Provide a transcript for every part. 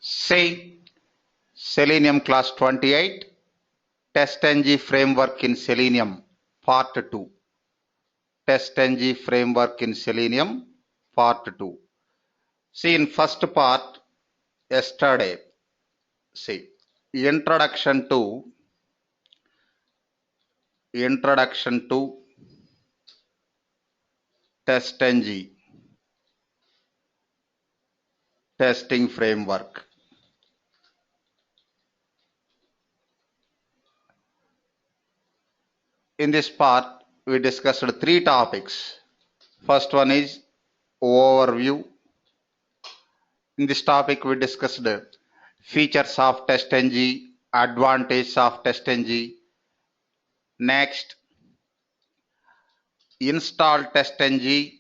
Say Selenium class 28, TestNG Framework in Selenium Part 2. TestNG Framework in Selenium Part 2. See, in first part, yesterday, see, Introduction to TestNG Testing Framework. In this part, we discussed three topics. First one is overview. In this topic, we discussed features of TestNG, advantages of TestNG. Next, install TestNG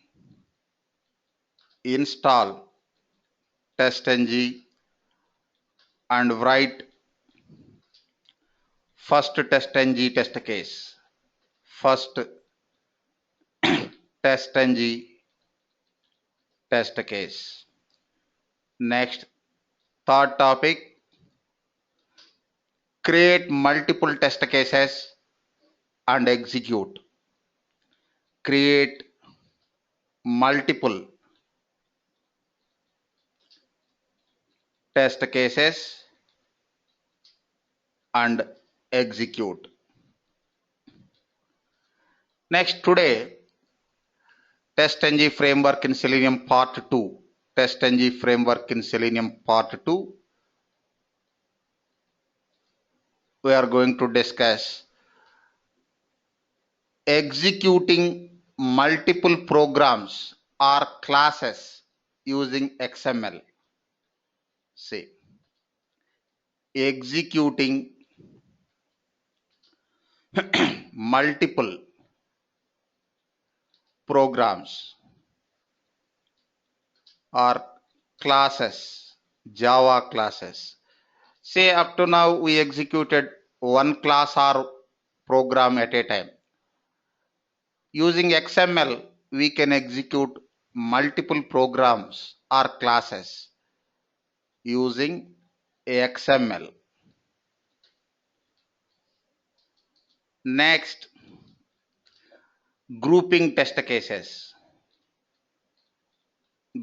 and write first TestNG test case. First TestNG test case. Next, third topic, create multiple test cases and execute. Create multiple test cases and execute. Next, today, TestNG Framework in Selenium Part 2. TestNG Framework in Selenium Part 2. We are going to discuss executing multiple programs or classes using XML. See, executing multiple programs or classes, Java classes. Say up to now we executed one class or program at a time. Using XML, we can execute multiple programs or classes using XML. Next, grouping test cases.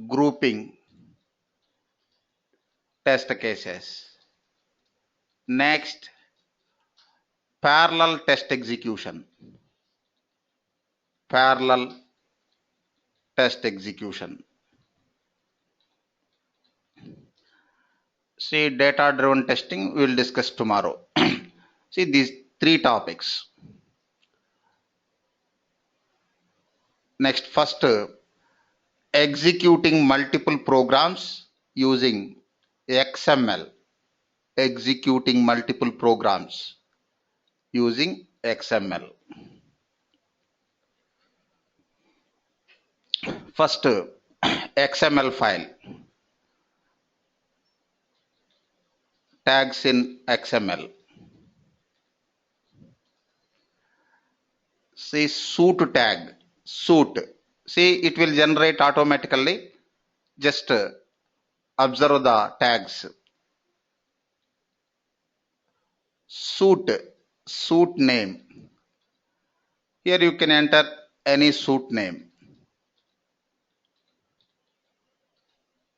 Grouping test cases. Next, parallel test execution. Parallel test execution. See, data-driven testing we will discuss tomorrow. See these three topics. Next, first, executing multiple programs using XML. Executing multiple programs using XML. First, XML file. Tags in XML. See, suit tag. Suit. See, it will generate automatically. Just observe the tags. Suit name. Here you can enter any suit name,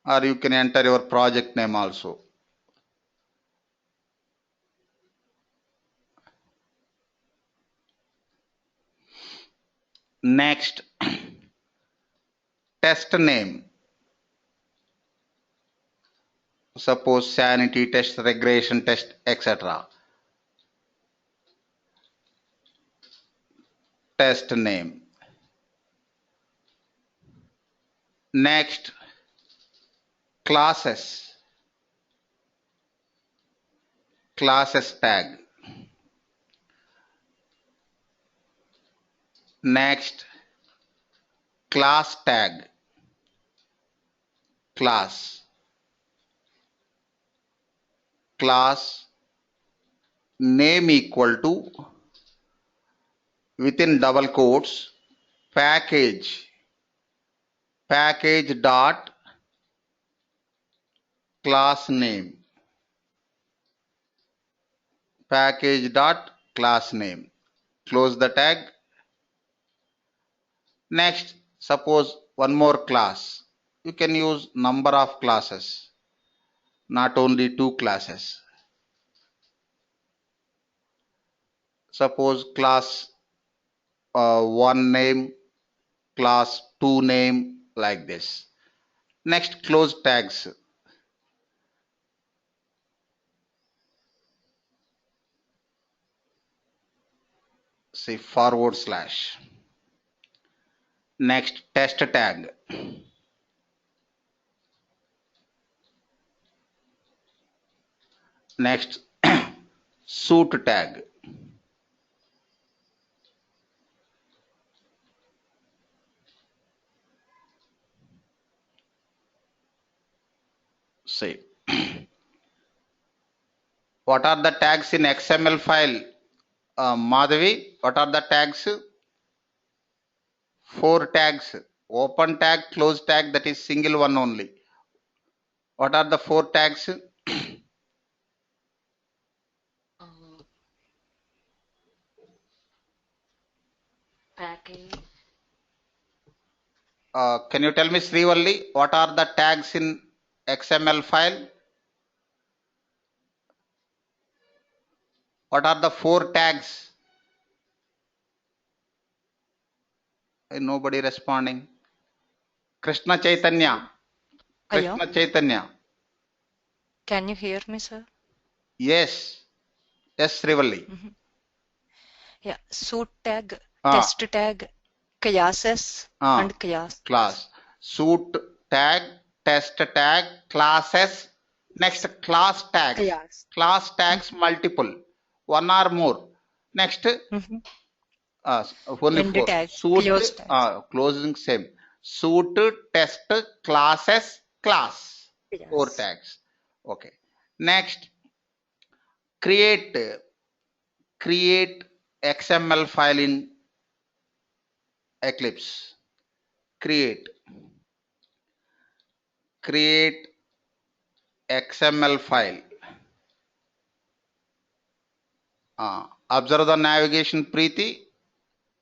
or you can enter your project name also. Next, test name. Suppose sanity test, regression test, etc. Test name. Next, classes. Classes tag. Next, class tag. Class name equal to, within double quotes, package dot class name, package dot class name. Close the tag. Next, suppose one more class. You can use number of classes, not only two classes. Suppose class 1 name, class 2 name, like this. Next, close tags. Say forward slash. Next, test tag. Next, suit tag. Say, what are the tags in XML file? Madhavi, what are the tags? 4 tags. Open tag, close tag, that is single one only. What are the 4 tags? Package. Can you tell me, Srivalli, what are the tags in XML file? What are the 4 tags? Nobody responding. Krishna Chaitanya. Ayo, Krishna Chaitanya. can you hear me, sir? Yes. Yes, Srivalli. Yeah, suit tag, Ah, test tag, classes, and class. class. Suit tag, test tag, classes. Next, class tags. Class. Class tags multiple. One or more. Next, only End 4. tag, Suit, close tag. closing same. Suit, test, classes, class. 4 Class. tags. Okay. Next, create XML file in Eclipse. Create XML file. Observe the navigation, Preeti.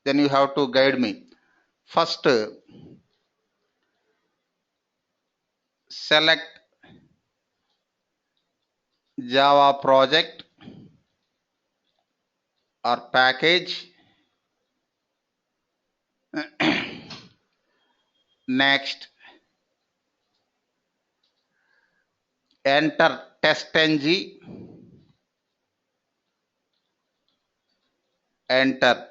Then you have to guide me. First, select Java project or package. Next, enter TestNG. Enter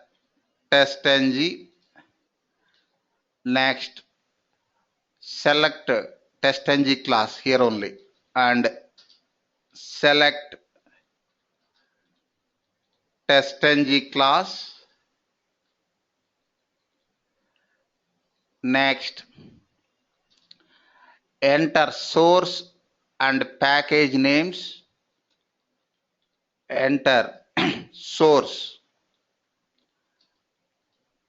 TestNG. Next, select TestNG class here only and select TestNG class. Next, enter source and package names. Enter source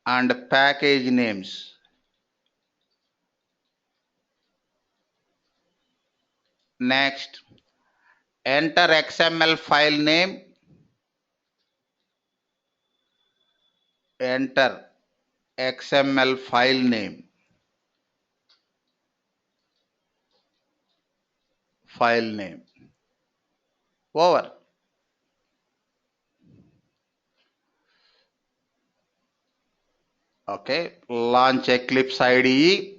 and package names. Next, enter XML file name. Enter XML file name. File name. Over. Okay. Launch Eclipse IDE.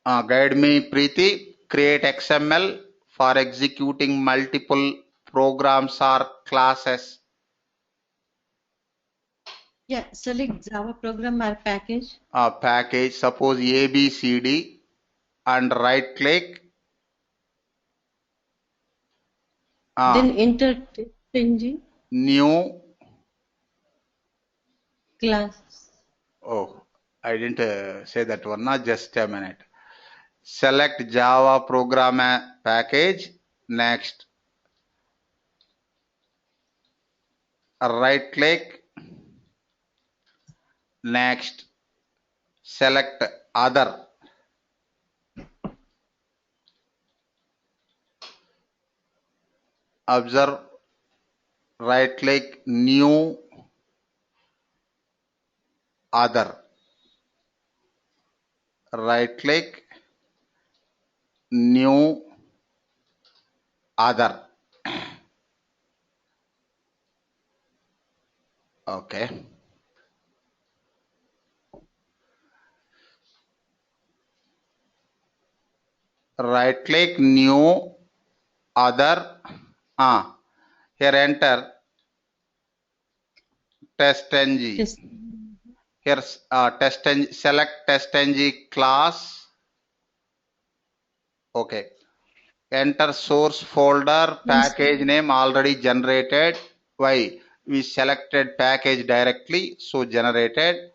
Guide me, Preeti. Create XML for executing multiple programs or classes. Yeah, select Java program or package. Package, suppose ABCD, and right click. Then enter TestNG New. class. Oh, I didn't say that one. Not just a minute. Select Java program package. Next, right click. Next, select other. observe, right click, new, other, right click, new, other. Okay. Right click, new, other. Here enter TestNG. Test. Here TestNG, select TestNG class. Okay. Enter source folder, package name already generated. Why? We selected package directly, so generated.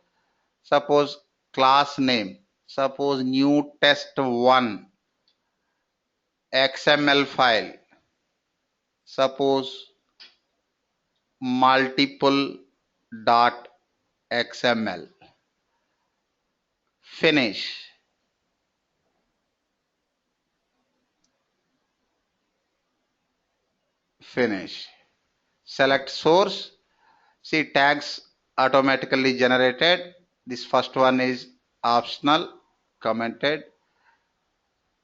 Suppose class name. Suppose new test1 XML file. Suppose multiple dot XML. Finish. Finish. Select source. See tags automatically generated. This first one is optional, commented.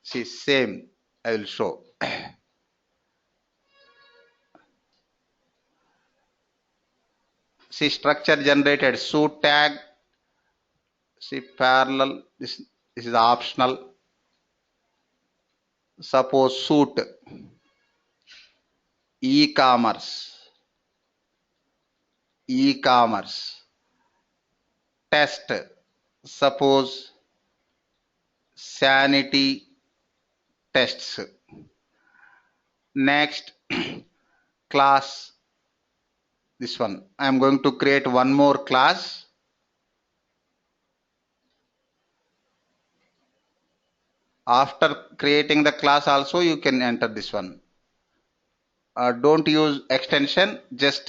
See same, I will show. See structure generated, suit tag. See parallel, this is optional. Suppose suit, e-commerce, e-commerce, test. Suppose sanity tests. Next class, this one. I am going to create one more class. After creating the class also you can enter this one. Don't use extension, just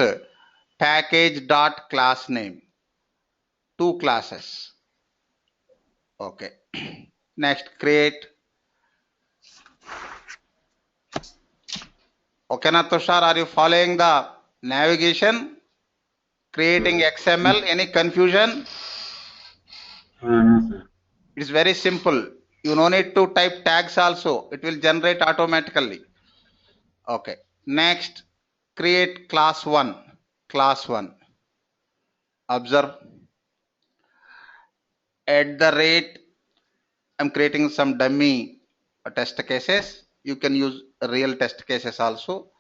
package dot class name. Two classes. Okay. Next create. Okay, Natushar, are you following the navigation? Creating XML, any confusion? No, sir. It's very simple. You no need to type tags also. It will generate automatically. Okay. Next, create class 1. Class 1. Observe. At the rate, I'm creating some dummy test cases. You can use real test cases also.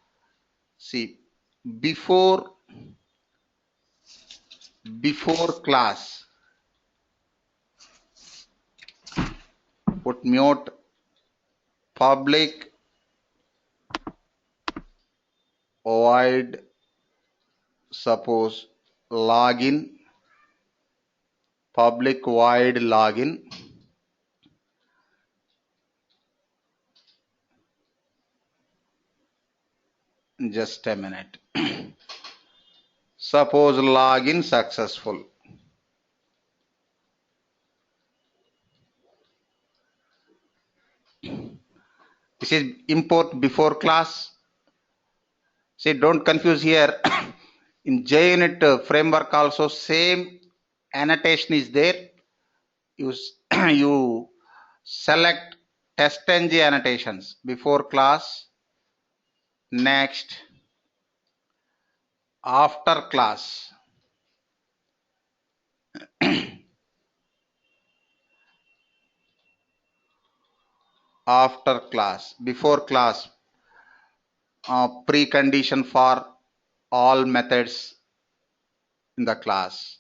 See, before class, put mute, public void, suppose login, public void login. Just a minute. Suppose login successful. This is import before class. See, don't confuse here. In JUnit framework also same annotation is there. You you select TestNG annotations before class. Next, after class. After class, before class, precondition for all methods in the class.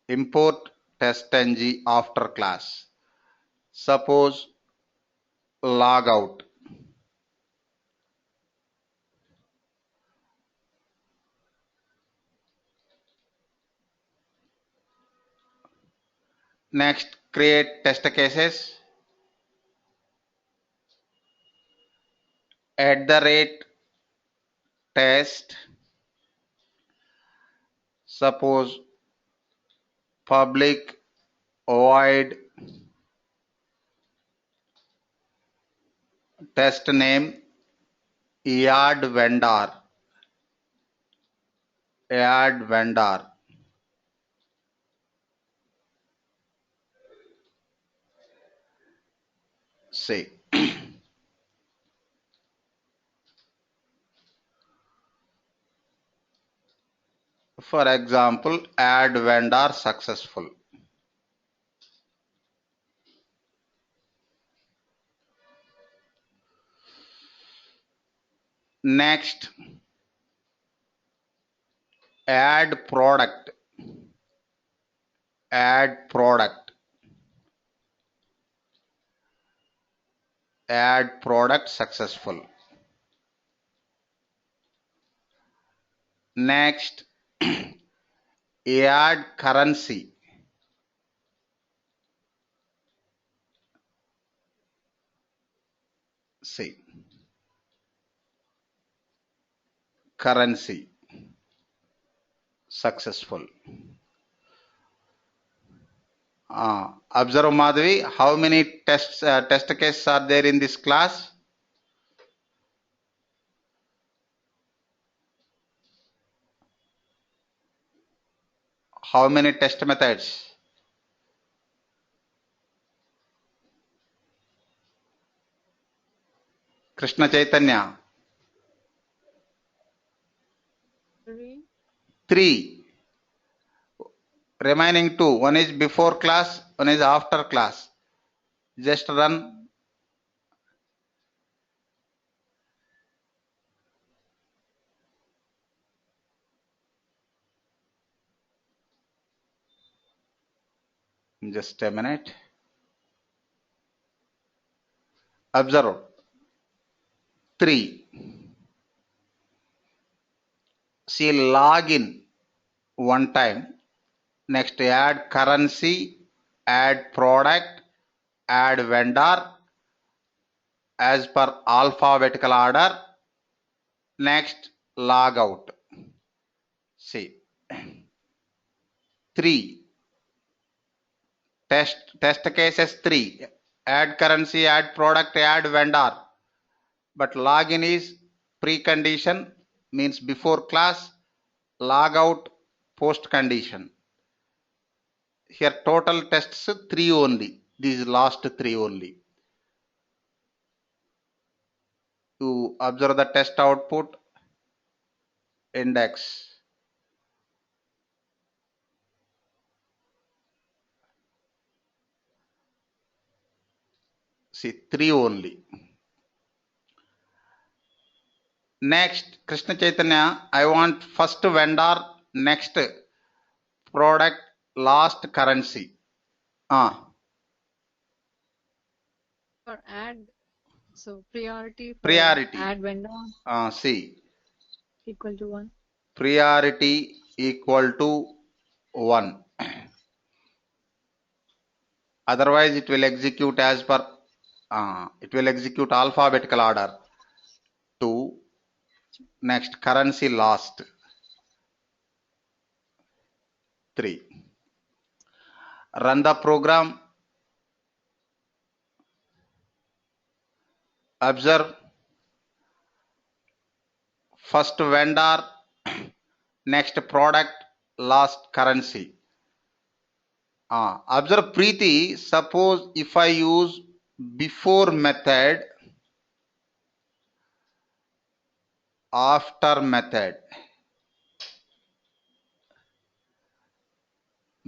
Import TestNG after class. Suppose logout. Next, create test cases. At the rate test. Suppose public void test name add vendor, say for example, add vendor successful. Next, add product, successful. Next, add currency, see currency successful. Observe Madhavi, how many test cases are there in this class? How many test methods? Krishna Chaitanya? Three. Remaining two. One is before class, one is after class. Just run. Just a minute. Observe. 3. See login one time. Next add currency, add product, add vendor as per alphabetical order. Next log out. See 3. Test cases 3. Add currency, add product, add vendor. But login is precondition, means before class. Log out post condition. Here total tests 3 only. These last 3 only. You observe the test output index. See 3 only. Next, Krishna Chaitanya, I want first vendor, next product, last currency. For add, so priority for add vendor see equal to 1. Priority equal to 1. Otherwise it will execute as per it will execute alphabetical order. 2. Next currency last. 3. Run the program. Observe first vendor, next product, last currency. Observe Preeti, suppose if I use before method, after method,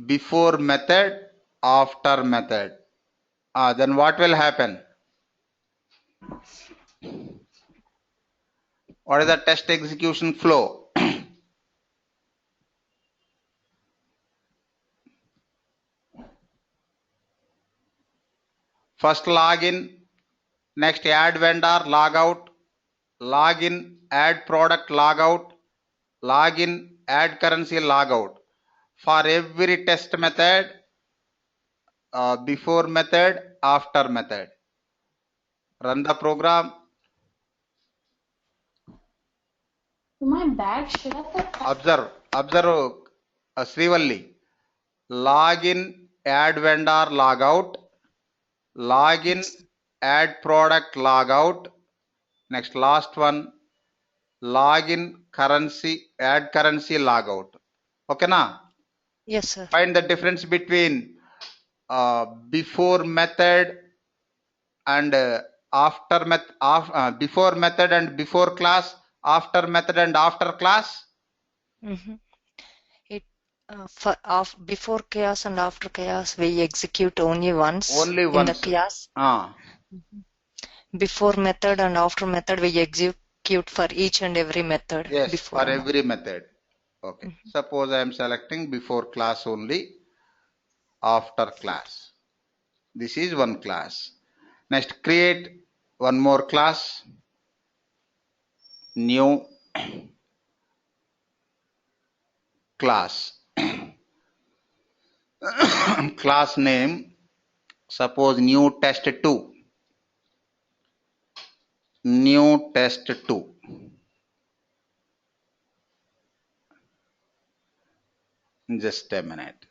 before method, after method, then what will happen? What is the test execution flow? First login, next add vendor, log out, login, add product, log out, login, add currency, log out. For every test method, before method, after method. Run the program. My bag should have Observe Srivalli. Login, add vendor, log out. Login, add product, log out. Next last one, login currency, add currency, logout. Okay, na? Yes, sir. Find the difference between before method and before method and before class, after method and after class. It before chaos and after chaos we execute only once. Only in once. the chaos. Ah. Before method and after method we execute for each and every method. Yes, before for every method. Okay. Suppose I am selecting before class only, after class. This is one class. Next, create one more class. New class. Class name, suppose new test2. New test2. Just a minute.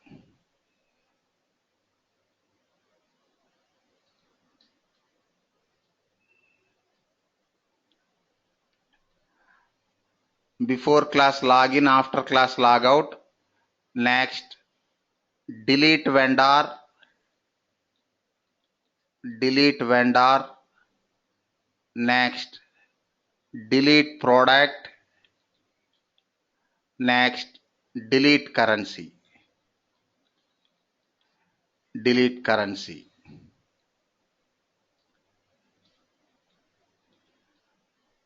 Before class login, after class logout. Next, delete vendor. Delete vendor. Next, delete product. Next, delete currency. Delete currency.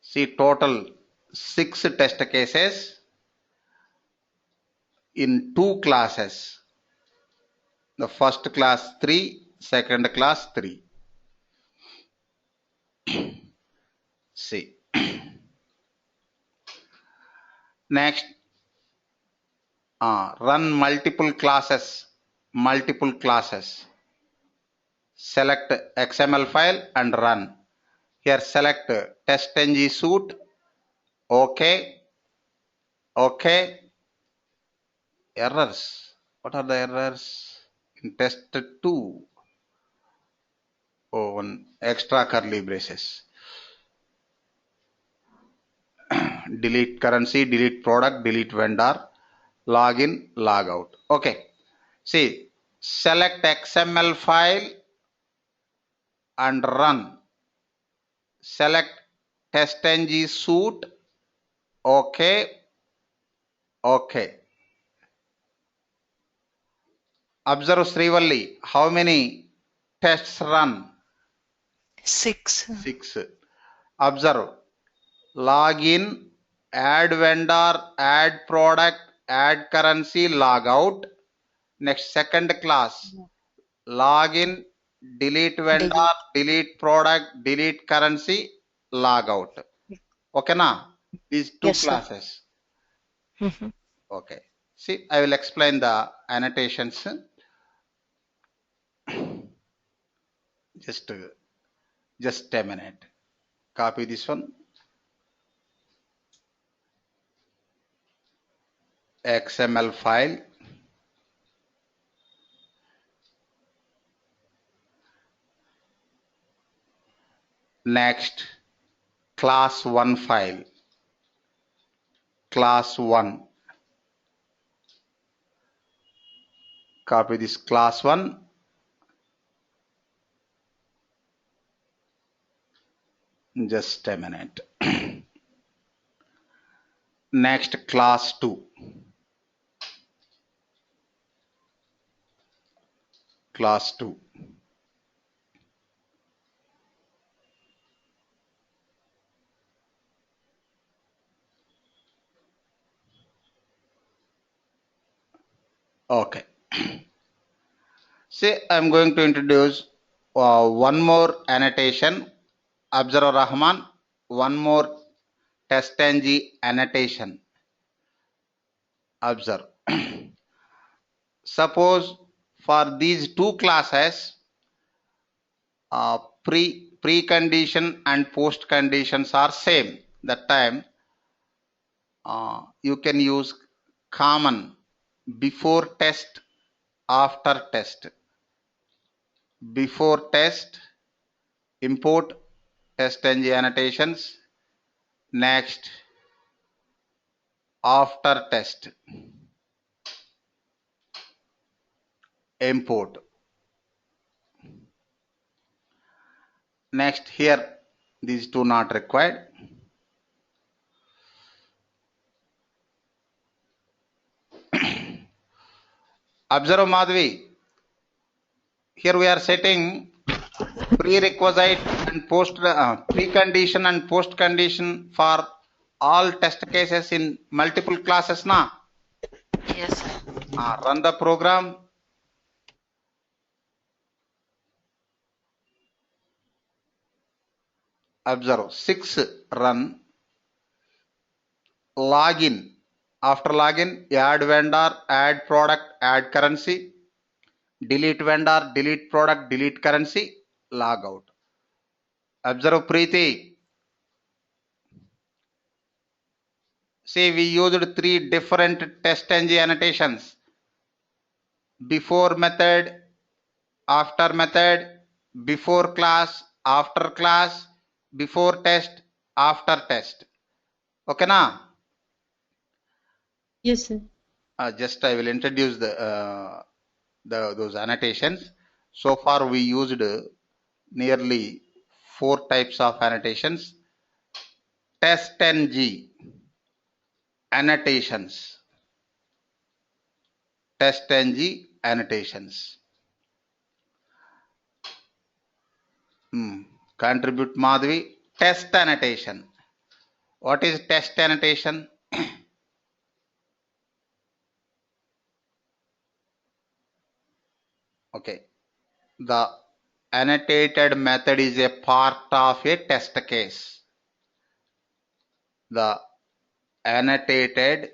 See, total 6 test cases in 2 classes. The first class 3, second class 3. See. Next, run multiple classes. Multiple classes. Select XML file and run. Here select TestNG suite. OK. OK. Errors. What are the errors? In test 2. Oh, one extra curly braces. Delete currency, delete product, delete vendor, login, logout. Okay. See, select XML file and run. Select TestNG suite. Okay. Okay. Observe Srivalli. How many tests run? 6. 6. Observe. Login, add vendor, add product, add currency, logout. Next, second class. Login, delete vendor, delete product, delete currency, logout. Okay, na? These 2 Yes, classes. Okay. See, I will explain the annotations. Just a minute. Copy this one. XML file. Next, class 1 file. Class 1. Copy this class 1. Just a minute. Next, class 2. Class 2. Okay. See, I'm going to introduce one more annotation. Observe Rahman, one more TestNG annotation. Observe. Suppose for these 2 classes, pre-condition and post conditions are same. That time you can use common before test, after test. Before test, import TestNG annotations. Next, AfterTest, import. Next here, these two not required. Observe Madhvi, here we are setting prerequisite and precondition and post condition for all test cases in multiple classes na. Yes, sir. Run the program. Observe 6 run. Login. After login, add vendor, add product, add currency. Delete vendor, delete product, delete currency. Log out. Observe Preeti. See, we used 3 different TestNG annotations. Before method, after method, before class, after class, before test, after test. Okay na? Yes, sir. Just I will introduce those annotations. So far we used nearly 4 types of annotations. TestNG annotations. TestNG annotations. Contribute Madhvi. Test annotation. What is test annotation? Okay. The annotated method is a part of a test case. The annotated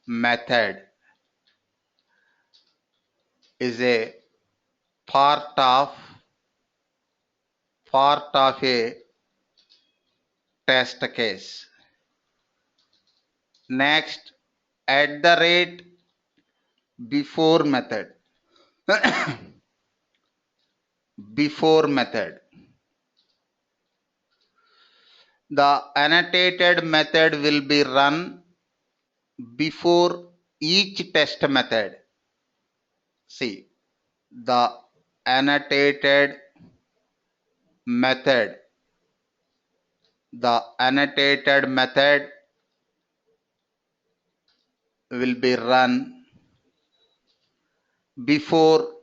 method is a part of a test case. Next, at the rate before method. Before method. The annotated method will be run before each test method. See, the annotated method will be run before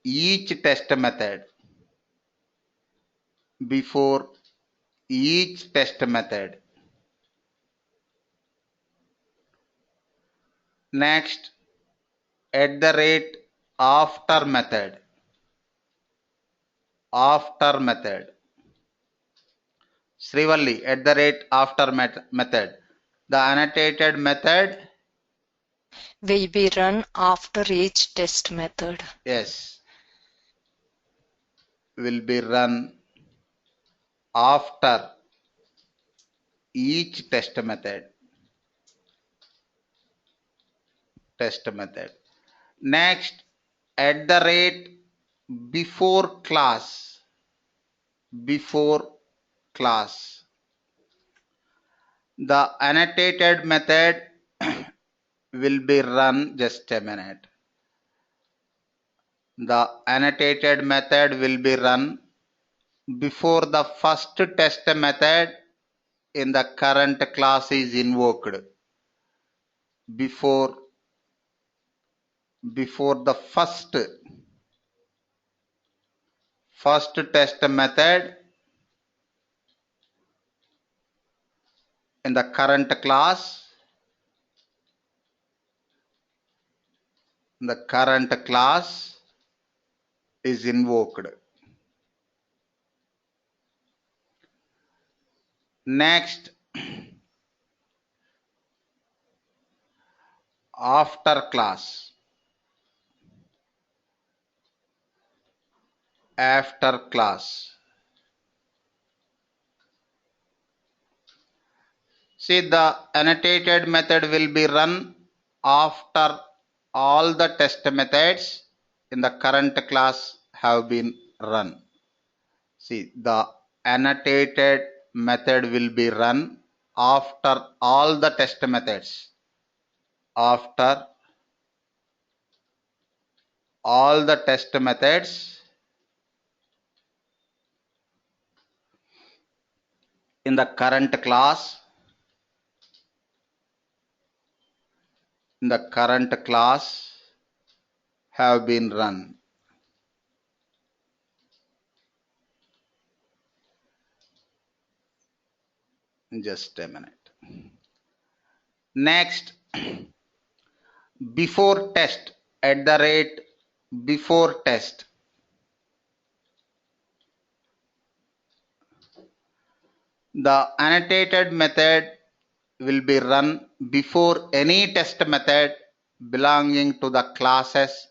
each test method. Before each test method. Next, at the rate after method. After method. Srivalli, at the rate after method. The annotated method Will be run after each test method. Yes. Will be run after each test method. Test method. Next, at the rate before class. Before class. The annotated method will be run, just a minute. The annotated method will be run before the first test method in the current class is invoked. Before the first test method in the current class is invoked. Next, AfterClass. AfterClass. See, the annotated method will be run after all the test methods in the current class have been run. See, the annotated method will be run after all the test methods. after all the test methods in the current class have been run. Just a minute. Next, before test @BeforeTest. The annotated method will be run before any test method belonging to the classes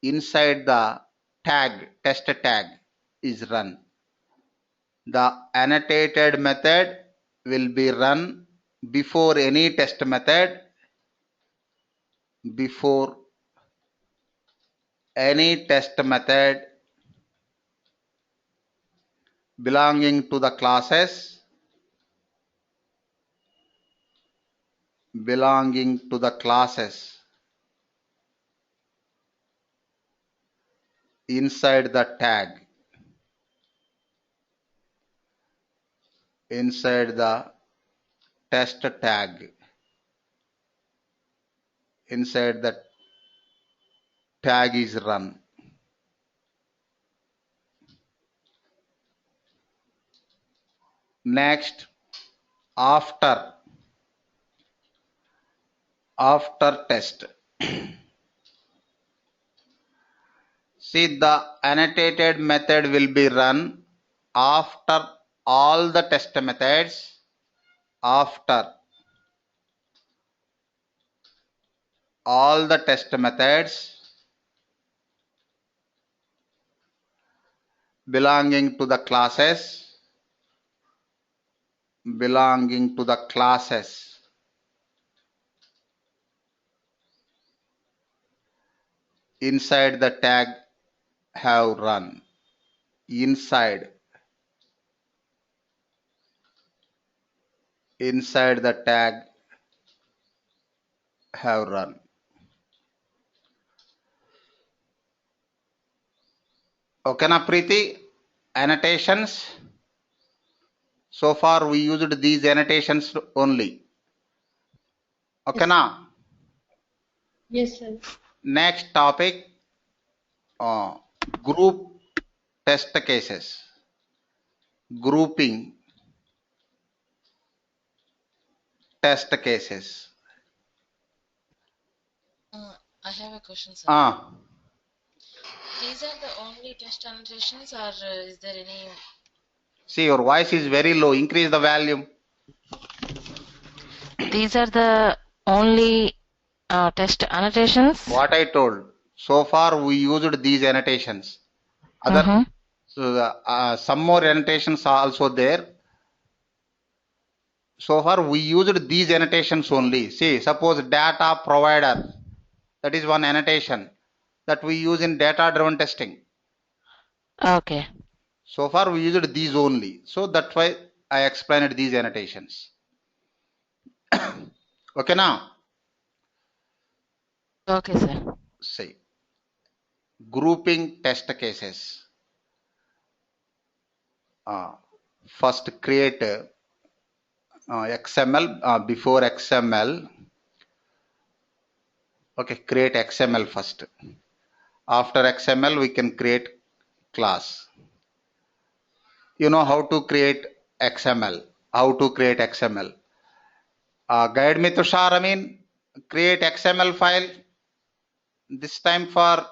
inside the test tag is run. The annotated method will be run before any test method belonging to the classes inside the test tag is run. Next, AfterTest. See, the annotated method will be run after all the test methods belonging to the classes inside the tag have run. Inside the tag have run. Okay na Preeti? Annotations. So far we used these annotations only. Okay na? Yes, sir. Next topic, group test cases. Grouping test cases. I have a question, sir. These are the only test annotations, or is there any? See, your voice is very low. Increase the volume. These are the only test annotations? What I told. So far we used these annotations. Some more annotations are also there. So far we used these annotations only. See, suppose data provider. That is one annotation that we use in data-driven testing. Okay. So far we used these only. So that's why I explained these annotations. Okay now? Okay, sir. See, grouping test cases. First create XML, before XML. Okay, create XML first. After XML, we can create class. You know how to create XML. Guide me, Tushar. I mean, create XML file. This time for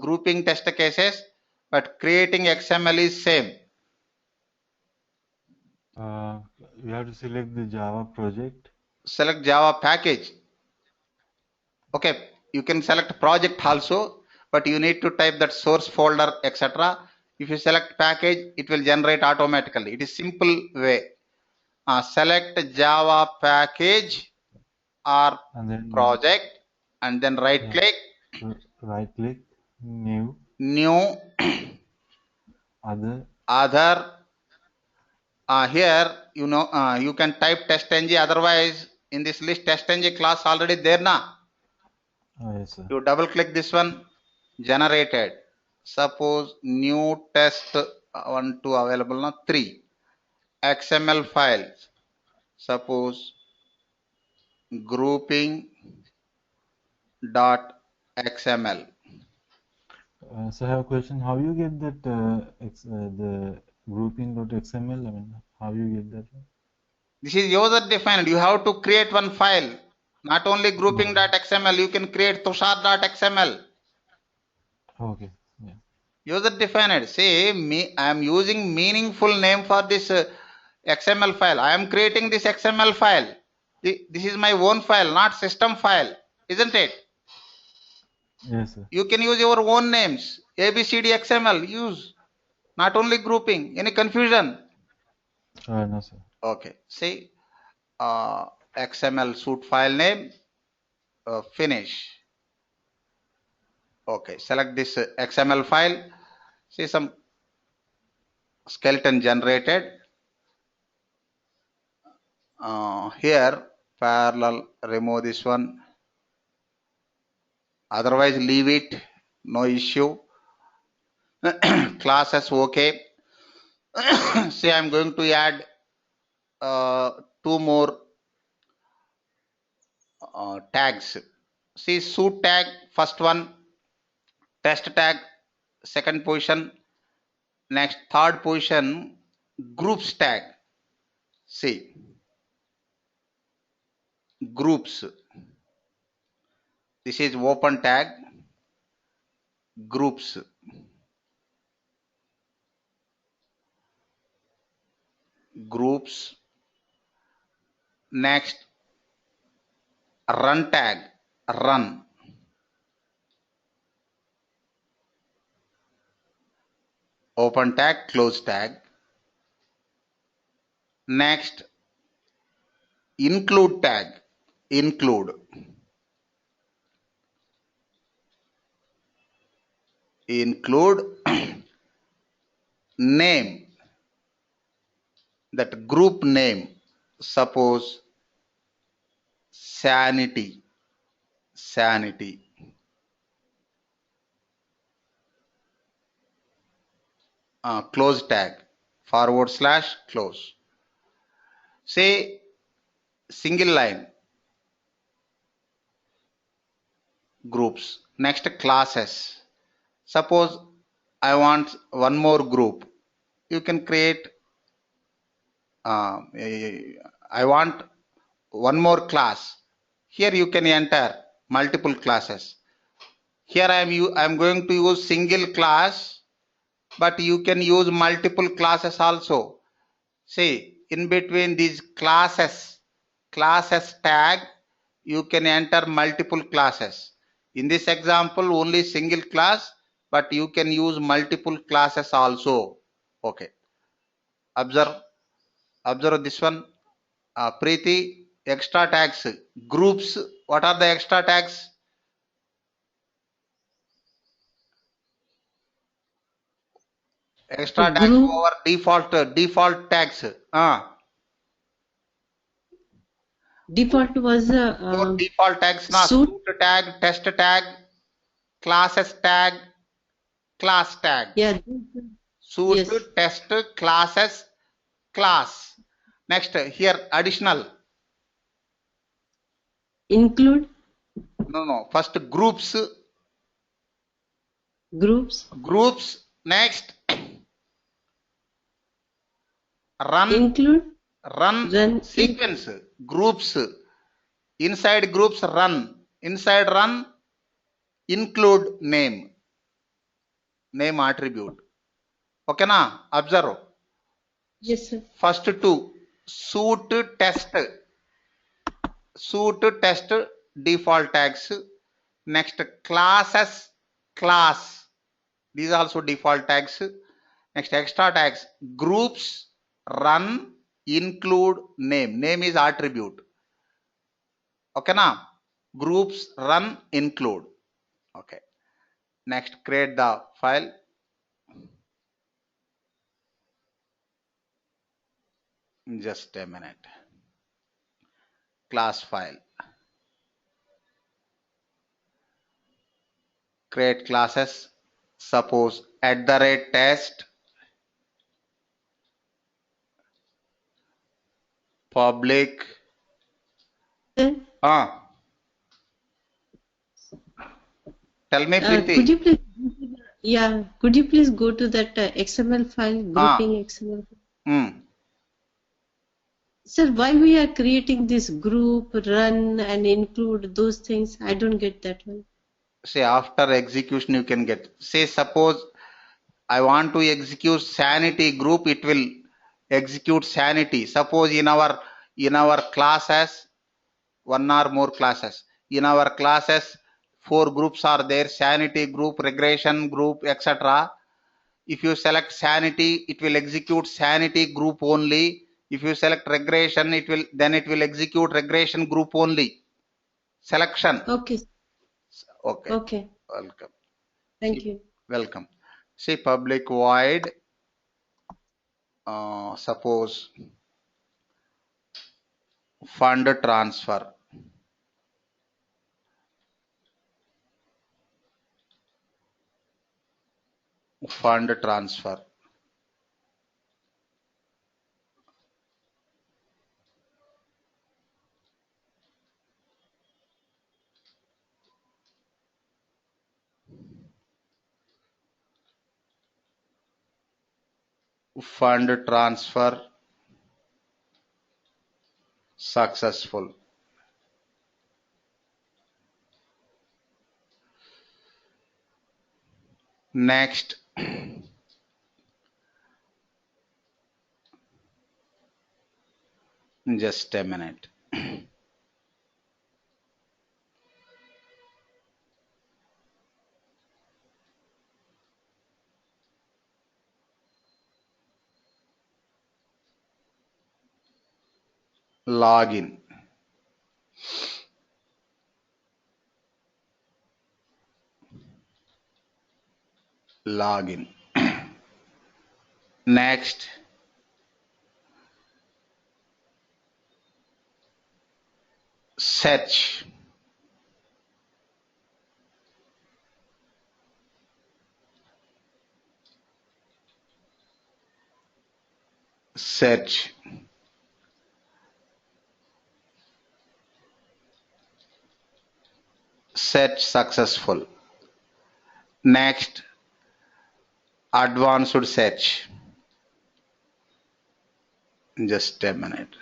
grouping test cases, but creating XML is same. You have to select the Java project. Select Java package. Okay, you can select project also, but you need to type that source folder, etc. If you select package, it will generate automatically. It is simple way. Select Java package or project, and then right click. Right click, new, other. Here, you know, you can type TestNG. Otherwise, In this list, TestNG class already there na. Yes, sir. You double click this one, generated. Suppose new test 1, 2 available now 3. XML files. Suppose grouping dot XML. So I have a question. How you get that the grouping.xml? I mean, how you get that? This is user defined. You have to create one file. Not only grouping.xml, you can create tushar.xml. Okay. Yeah. User defined. Say me, I am using meaningful name for this XML file. I am creating this XML file. This is my own file, not system file, isn't it? Yes, sir. You can use your own names. ABCD XML. Use. Not only grouping. Any confusion? No, sir. Okay. See, XML suit file name. Finish. Okay. Select this XML file. See some skeleton generated. Here parallel, remove this one. Otherwise leave it. No issue. Classes okay. See, I'm going to add 2 more tags. See, suit tag, first one, test tag, second position, next third position, groups tag. See, groups. This is open tag, groups. Groups. Next, run tag, run. Open tag, close tag. Next, include tag, include. Include name, that group name. Suppose sanity, sanity. Close tag, / close. Say single line, groups. Next, classes. Suppose I want one more group. You can create, I want one more class. Here you can enter multiple classes. Here I am going to use single class, but you can use multiple classes also. See, in between these classes tag, you can enter multiple classes. In this example, only single class, but you can use multiple classes also. Okay. Observe this one. Preeti, extra tags, groups. What are the extra tags? Extra tags Group. over default tags. Default was Four default tags na, suit. suit tag, test tag, classes tag, class tag. Yeah. Suit, Yes. test, classes, class. Next, here additional. Include. No. First groups. Groups. Groups. Next, run. Include. Run sequence. Groups. Inside groups, run. Inside run, include name. Name attribute. Okay na? Observe. Yes, sir. First two, suit test. Suit test default tags. Next, classes, class. These also default tags. Next, extra tags. Groups, run, include, name. Name is attribute. Okay na? Groups, run, include. Okay. Next, create the file. Just a minute. class file. Create classes. Suppose @test public. Sir, Tell me, could Preeti. you please, could you please go to that XML file, grouping XML file? Sir, why we are creating this group, run, and include those things? I don't get that one. Say after execution you can get. Say suppose I want to execute sanity group, it will execute sanity. Suppose in our classes, one or more classes. In our classes, 4 groups are there: sanity group, regression group, etc. If you select sanity, it will execute sanity group only. If you select regression, it will execute regression group only. Selection. Okay. Okay. Okay. Welcome. Thank you. Welcome. See public void. Suppose fund transfer. Fund transfer. Fund transfer successful. Next, just a minute. Login. Login. Next, search. Search. Search successful. Next, advanced search. Just a minute.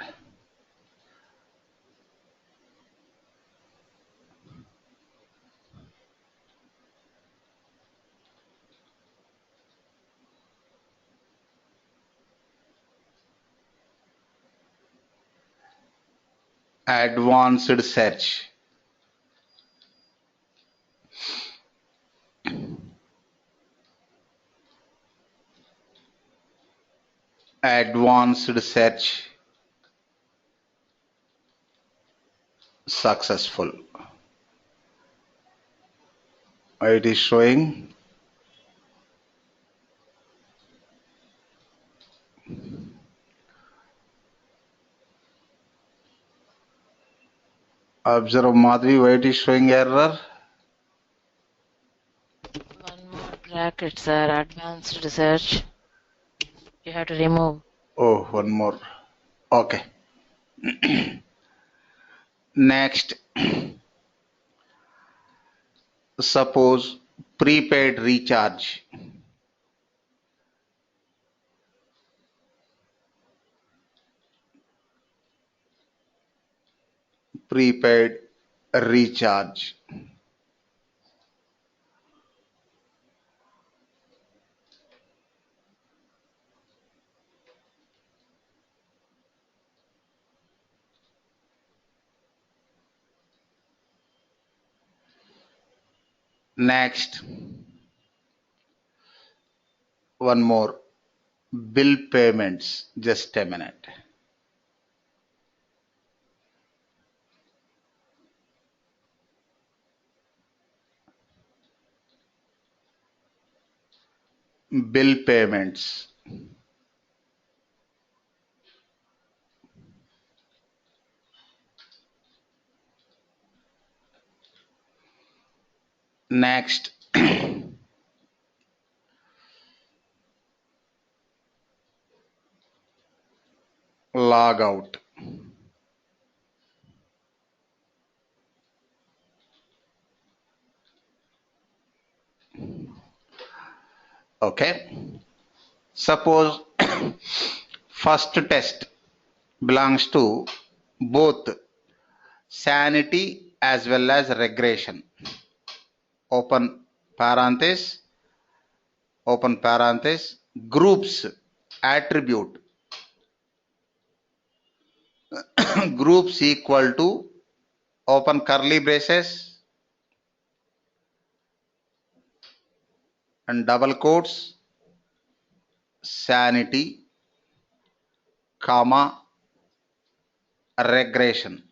Advanced search. Advanced search successful. It is showing observe Madhvi, why it is showing error? One more bracket, sir. Advanced research. You have to remove. Oh, one more. Okay. Next, suppose prepaid recharge. Prepaid recharge. Next, one more. Bill payments. Just a minute. Bill payments. Next, log out. Okay, suppose first test belongs to both sanity as well as regression. Open parenthesis, open parenthesis, groups attribute groups equal to open curly braces and double quotes sanity comma regression.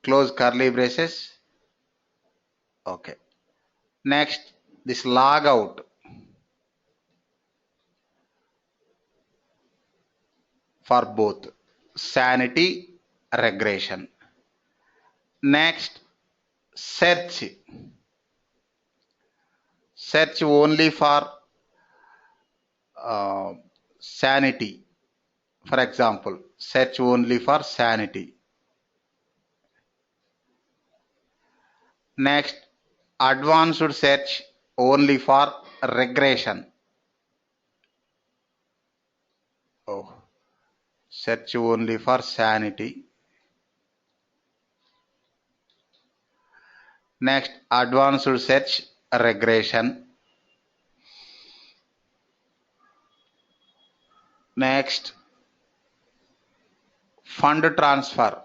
Close curly braces. Okay. Next, this log out for both sanity regression. Next, search only for sanity. For example, search only for sanity. Next, advanced search only for regression. Oh, search only for sanity. Next, advanced search regression. Next, fund transfer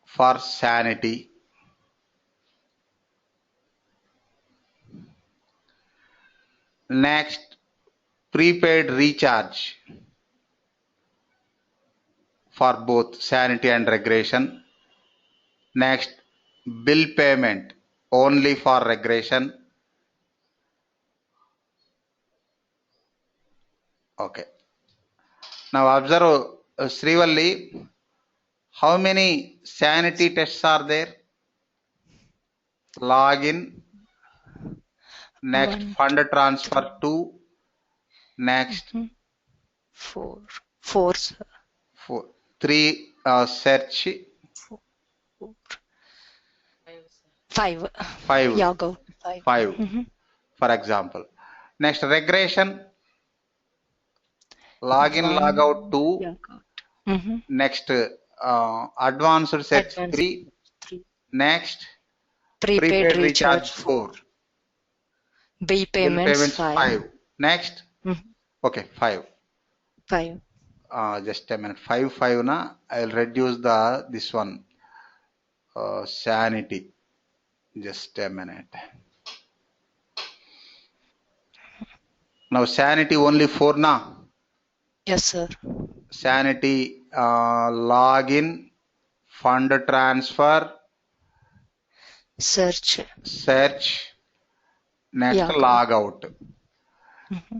for sanity. Next, prepaid recharge for both sanity and regression. Next, bill payment only for regression. Okay. Now observe, Srivalli, how many sanity tests are there? Login. Next, One, fund transfer 2. Next, four, sir. 4. 3 search. Four. Five. 5. Yeah, go. 5. For example. Next, regression. Login, log out 2. Yeah, Next, advanced search 3. Next, prepaid recharge 4. Bill payments 5. Next, okay, 5. 5. Just a minute. 5 na. I will reduce this one sanity. Just a minute. Now sanity only 4 na. Yes, sir. Sanity login, fund transfer, Search. Next, Yeah. log out.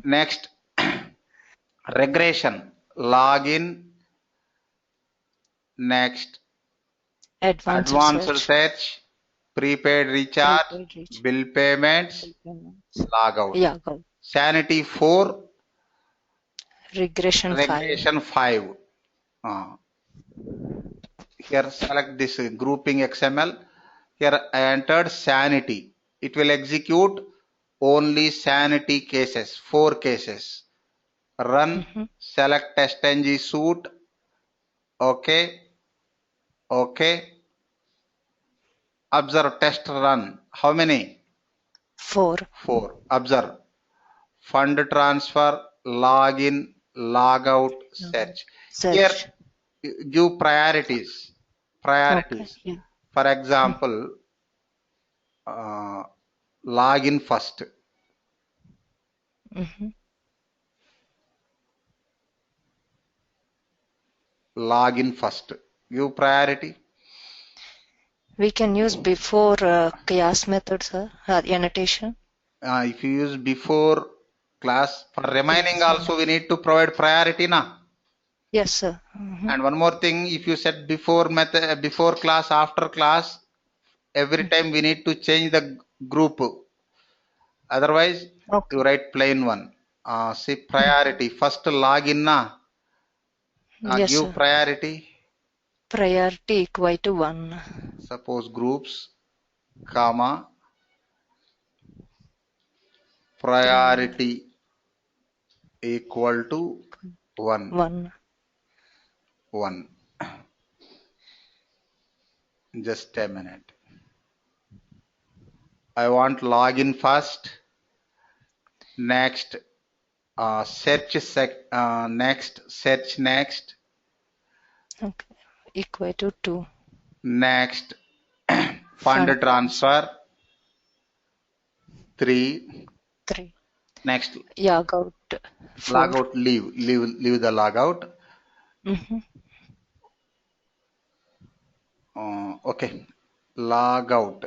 Next, regression, login. Next, advanced search, prepaid recharge, bill payments, log out. Yeah, go. Sanity 4, Regression 5. Here select this grouping XML. Here I entered sanity. It will execute only sanity cases, 4 cases. Run, select TestNG suite. Okay. Okay. Observe test run. How many? 4. 4. Observe. Fund transfer, login, log out, search. Here give priorities. Okay, yeah. For example, login first. Login first. Give priority. We can use BeforeClass method, sir. Annotation. If you use before class, for remaining also we need to provide priority na. Yes, sir. And one more thing, if you set before method, before class, after class, every time we need to change the group. Otherwise, Okay. you write plain one. See priority. First login na. Yes, Give sir. priority. Priority equal to 1. Suppose groups, comma, priority equal to 1. 1. 1. Just a minute. I want login first. Next, search next, search next. Okay. Equal to 2. Next, fund transfer 3. 3. Next, Logout 4. logout, leave the logout. Okay, logout.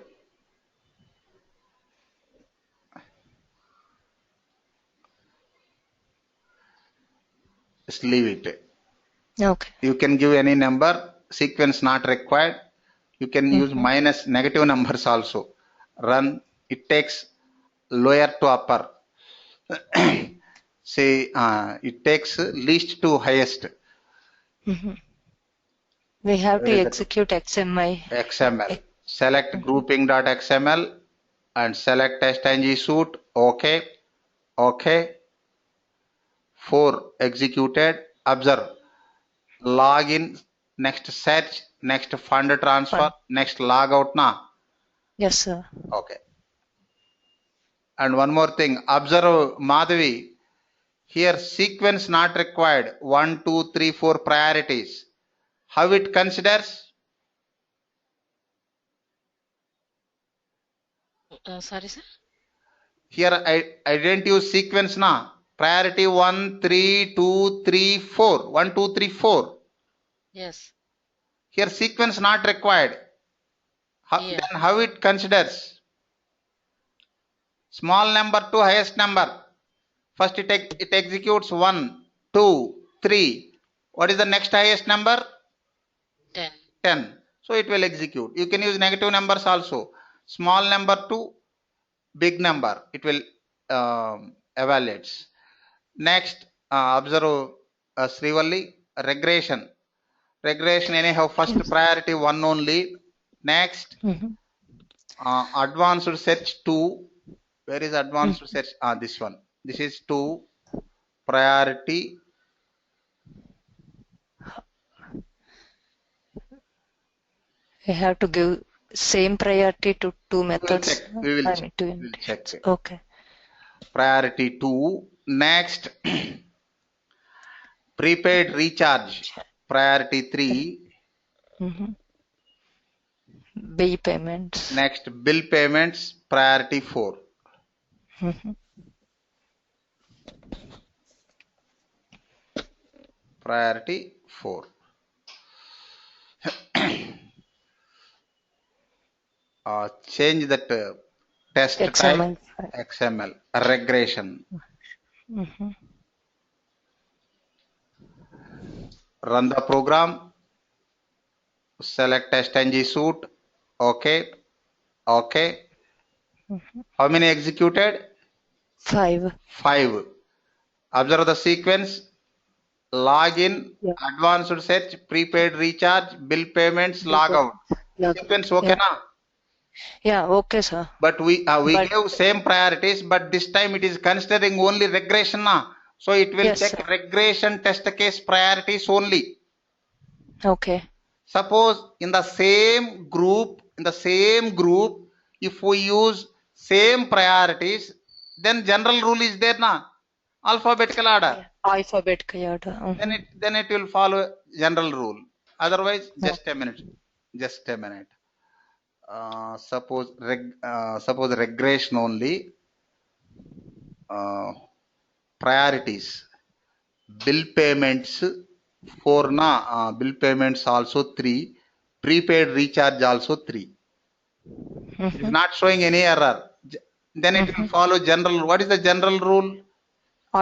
Just leave it. Okay. You can give any number. Sequence not required. You can use minus negative numbers also. Run. It takes lower to upper. Say it takes least to highest. We have Where to is it? execute XML. XML. Select grouping.xml and select TestNG suite. Okay. Okay. 4 executed. Observe. Login. Next search. Next fund transfer. Next logout na. Yes, sir. Okay. And one more thing. Observe, Madhavi. Here sequence not required. 1, 2, 3, 4 priorities. How it considers? Sorry, sir. Here I didn't use sequence na. Priority 1, 3, 2, 3, 4. 1, 2, 3, 4. Yes. Here sequence not required. Yeah. Then how it considers? Small number to highest number. First it executes 1, 2, 3. What is the next highest number? 10. 10. So it will execute. You can use negative numbers also. Small number to big number. It will evaluates. Next, observe Srivalli, regression. Regression anyhow first priority 1 only. Next, advanced search 2. Where is advanced search? This one. This is 2. Priority. We have to give same priority to 2 methods. We will check. Okay. Priority 2. Next, prepaid recharge. Priority 3. Bill payments. Next, bill payments. Priority 4. Priority 4. Change that test XML. type XML regression. Run the program. Select TestNG suite. Okay. Okay. How many executed? 5. 5. Observe the sequence. Login, advanced search, prepaid recharge, bill payments, logout. Sequence okay na? Yeah, okay, sir. But we gave same priorities, but this time it is considering only regression na. So it will check regression test case priorities only. Okay. Suppose in the same group, if we use same priorities, then general rule is there na. Alphabetical order. Alphabetical order. Then it will follow general rule. Otherwise, just a minute. Suppose regression only. Priorities. Bill payments 4 na. Bill payments also 3. Prepaid recharge also 3. It is not showing any error. Then it will follow general. What is the general rule?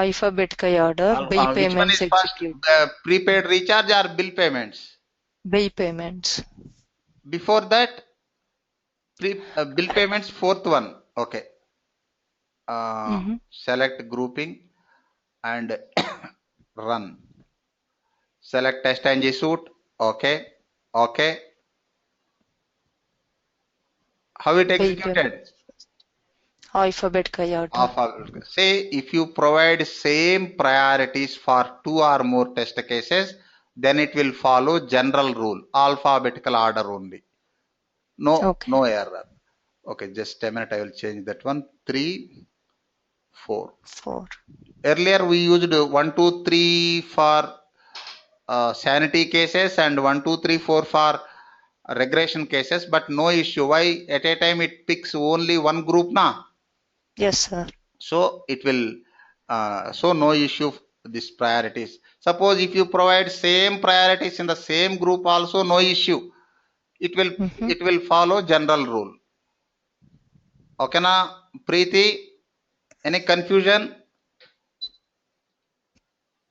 Alphabetical order. Bill Which one payments is first, execute. prepaid recharge or bill payments? Bill payments. Before that, bill payments, fourth one. Okay. Select grouping and run. Select TestNG suite. Okay. Okay. How it Bill executed? payments. Alphabetical order. Say if you provide same priorities for 2 or more test cases, then it will follow general rule, alphabetical order only. No, Okay. no error. Okay, just a minute. I will change that one. 3, 4. 4. Earlier we used 1, 2, 3 for sanity cases and 1, 2, 3, 4 for regression cases, but no issue. Why? At a time it picks only one group now. Yes, sir. So it will, so no issue this priorities. Suppose if you provide same priorities in the same group also, no issue. It will follow general rule. Okay na, Preeti? Any confusion?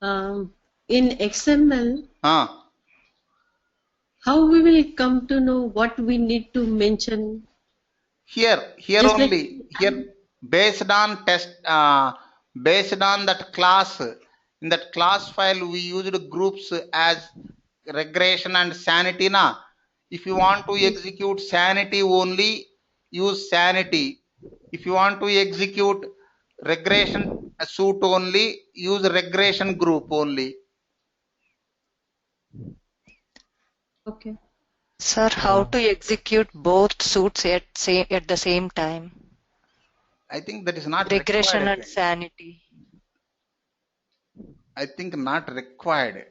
In XML, how we will come to know what we need to mention? Just Only, here based on test, based on that class, in that class file we used groups as regression and sanity na. If you want to execute sanity only, use sanity. If you want to execute regression suite only, use regression group only. Okay. Sir, how to execute both suits at the same time? I think that is not Regression required. and sanity. I think not required.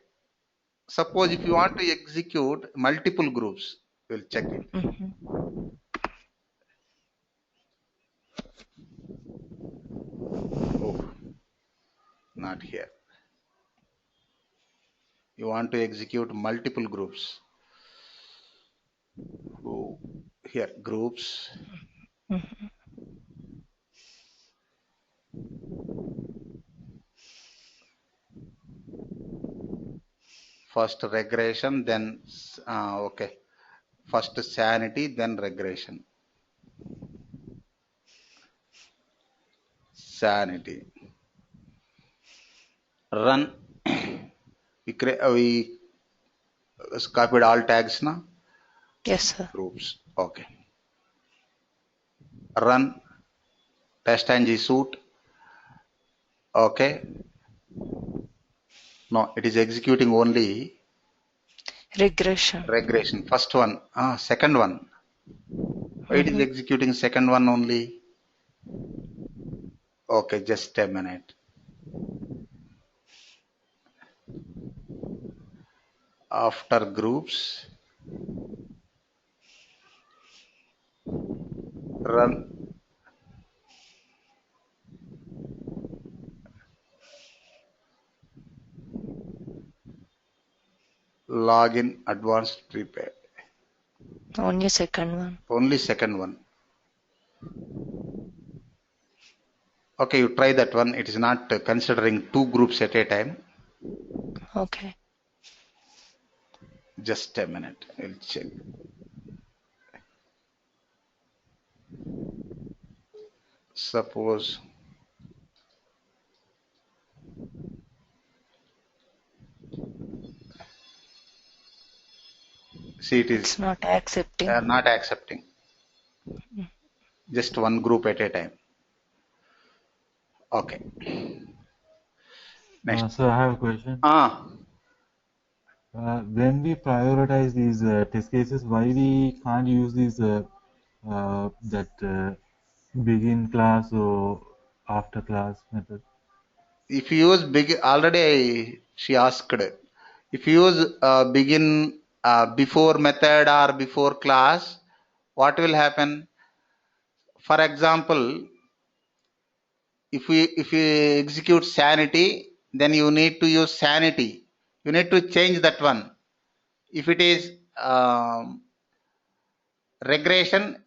Suppose if you want to execute multiple groups, we'll check it. Oh, not here. You want to execute multiple groups. Oh, here, groups. First regression, then, okay. First sanity, then regression. Sanity. Run. We copied all tags now? Yes, sir. Groups. Okay. Run. TestNG suite. Okay. No, it is executing only regression. Regression. First one. Second one. Why it is executing second one only? Okay, just a minute. After groups, run. Login advanced prepaid. Only second one. Only second one. Okay, you try that one. It is not considering two groups at a time. Okay. Just a minute. I'll check. Suppose see it is it's not accepting. Not accepting. Just one group at a time. Okay. Next. So I have a question. When we prioritize these test cases, why we can't use these begin class or after class method? If you use she asked. If you use begin before method or before class, what will happen? For example, if you execute sanity, then you need to use sanity. You need to change that one. If it is regression,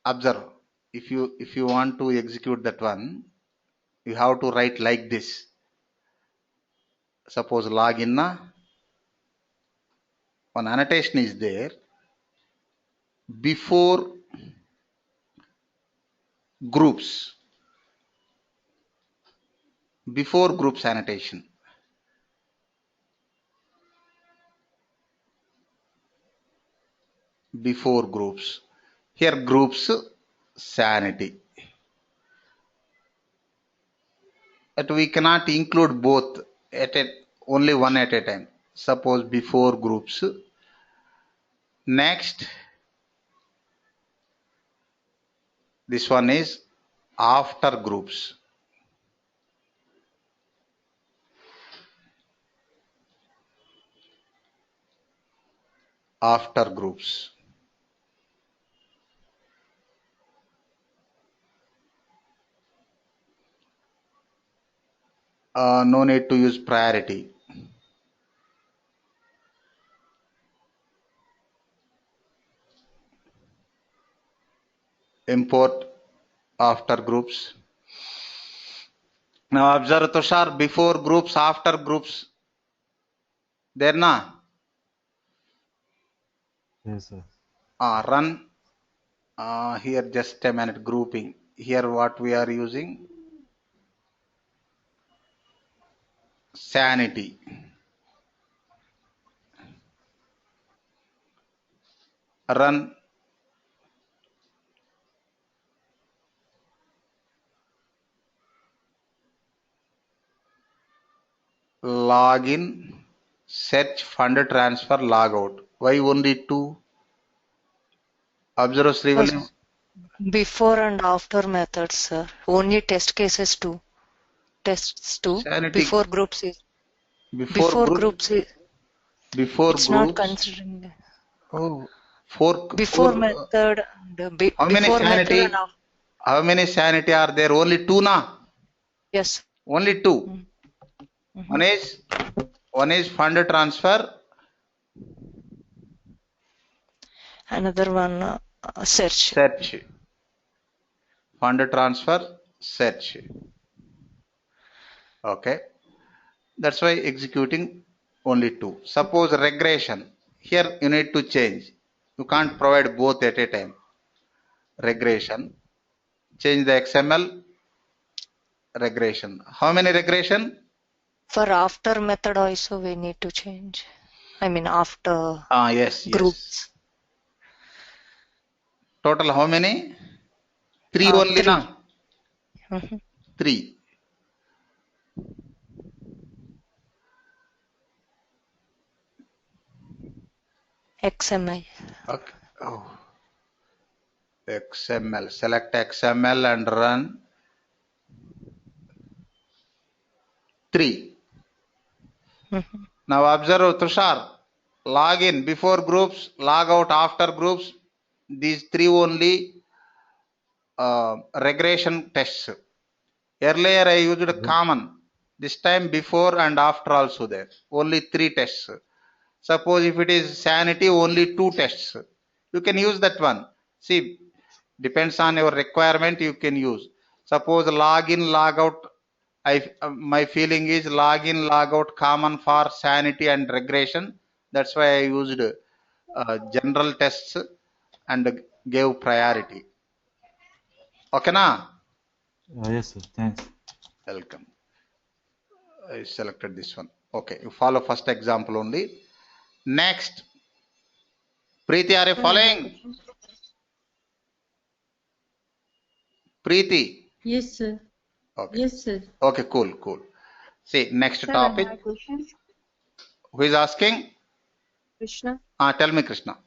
observe. If you want to execute that one, you have to write like this. Suppose login na, one annotation is there before groups, before groups annotation. Before groups. Here groups sanity. But we cannot include both at only one at a time. Suppose before groups. Next, this one is after groups. After groups. No need to use priority. Import after groups. Now observe Tushar, before groups, after groups. There na? Yes, sir. Run. Here just a minute, grouping. Here what we are using? Sanity. Run. Login, search, fund transfer, logout. Why only two? Observe Srivalli. Before and after methods, sir. Only test cases too. Tests too. Sanity. Before groups is. Before groups is. Before It's groups. not considering. Oh, Before method. How many Before sanity? method and after. How many sanity are there? Only two na? Yes. Only two. One is fund transfer. Another one, search. Search. Fund transfer, search. Okay. That's why executing only two. Suppose regression. Here you need to change. You can't provide both at a time. Regression. Change the XML. Regression. How many regression? For after method also we need to change. I mean after Yes, groups. Yes. Total how many? Three only Three. na? Three. XML. Okay. Oh. XML. Select XML and run. 3. Now observe Tushar. Login before groups, log out after groups. These three only regression tests. Earlier I used common. This time before and after also there. Only 3 tests. Suppose if it is sanity, only 2 tests. You can use that one. See, depends on your requirement, you can use. Suppose login, logout. My feeling is login, logout common for sanity and regression. That's why I used general tests and gave priority. Okay na? Yes, sir. Thanks. Welcome. I selected this one. Okay, you follow first example only. Next. Preeti, are you following? Preeti. Yes, sir. Okay. Yes, sir. Okay, cool. See, next Sir, topic. I have a question. Who is asking? Krishna, Tell me, Krishna.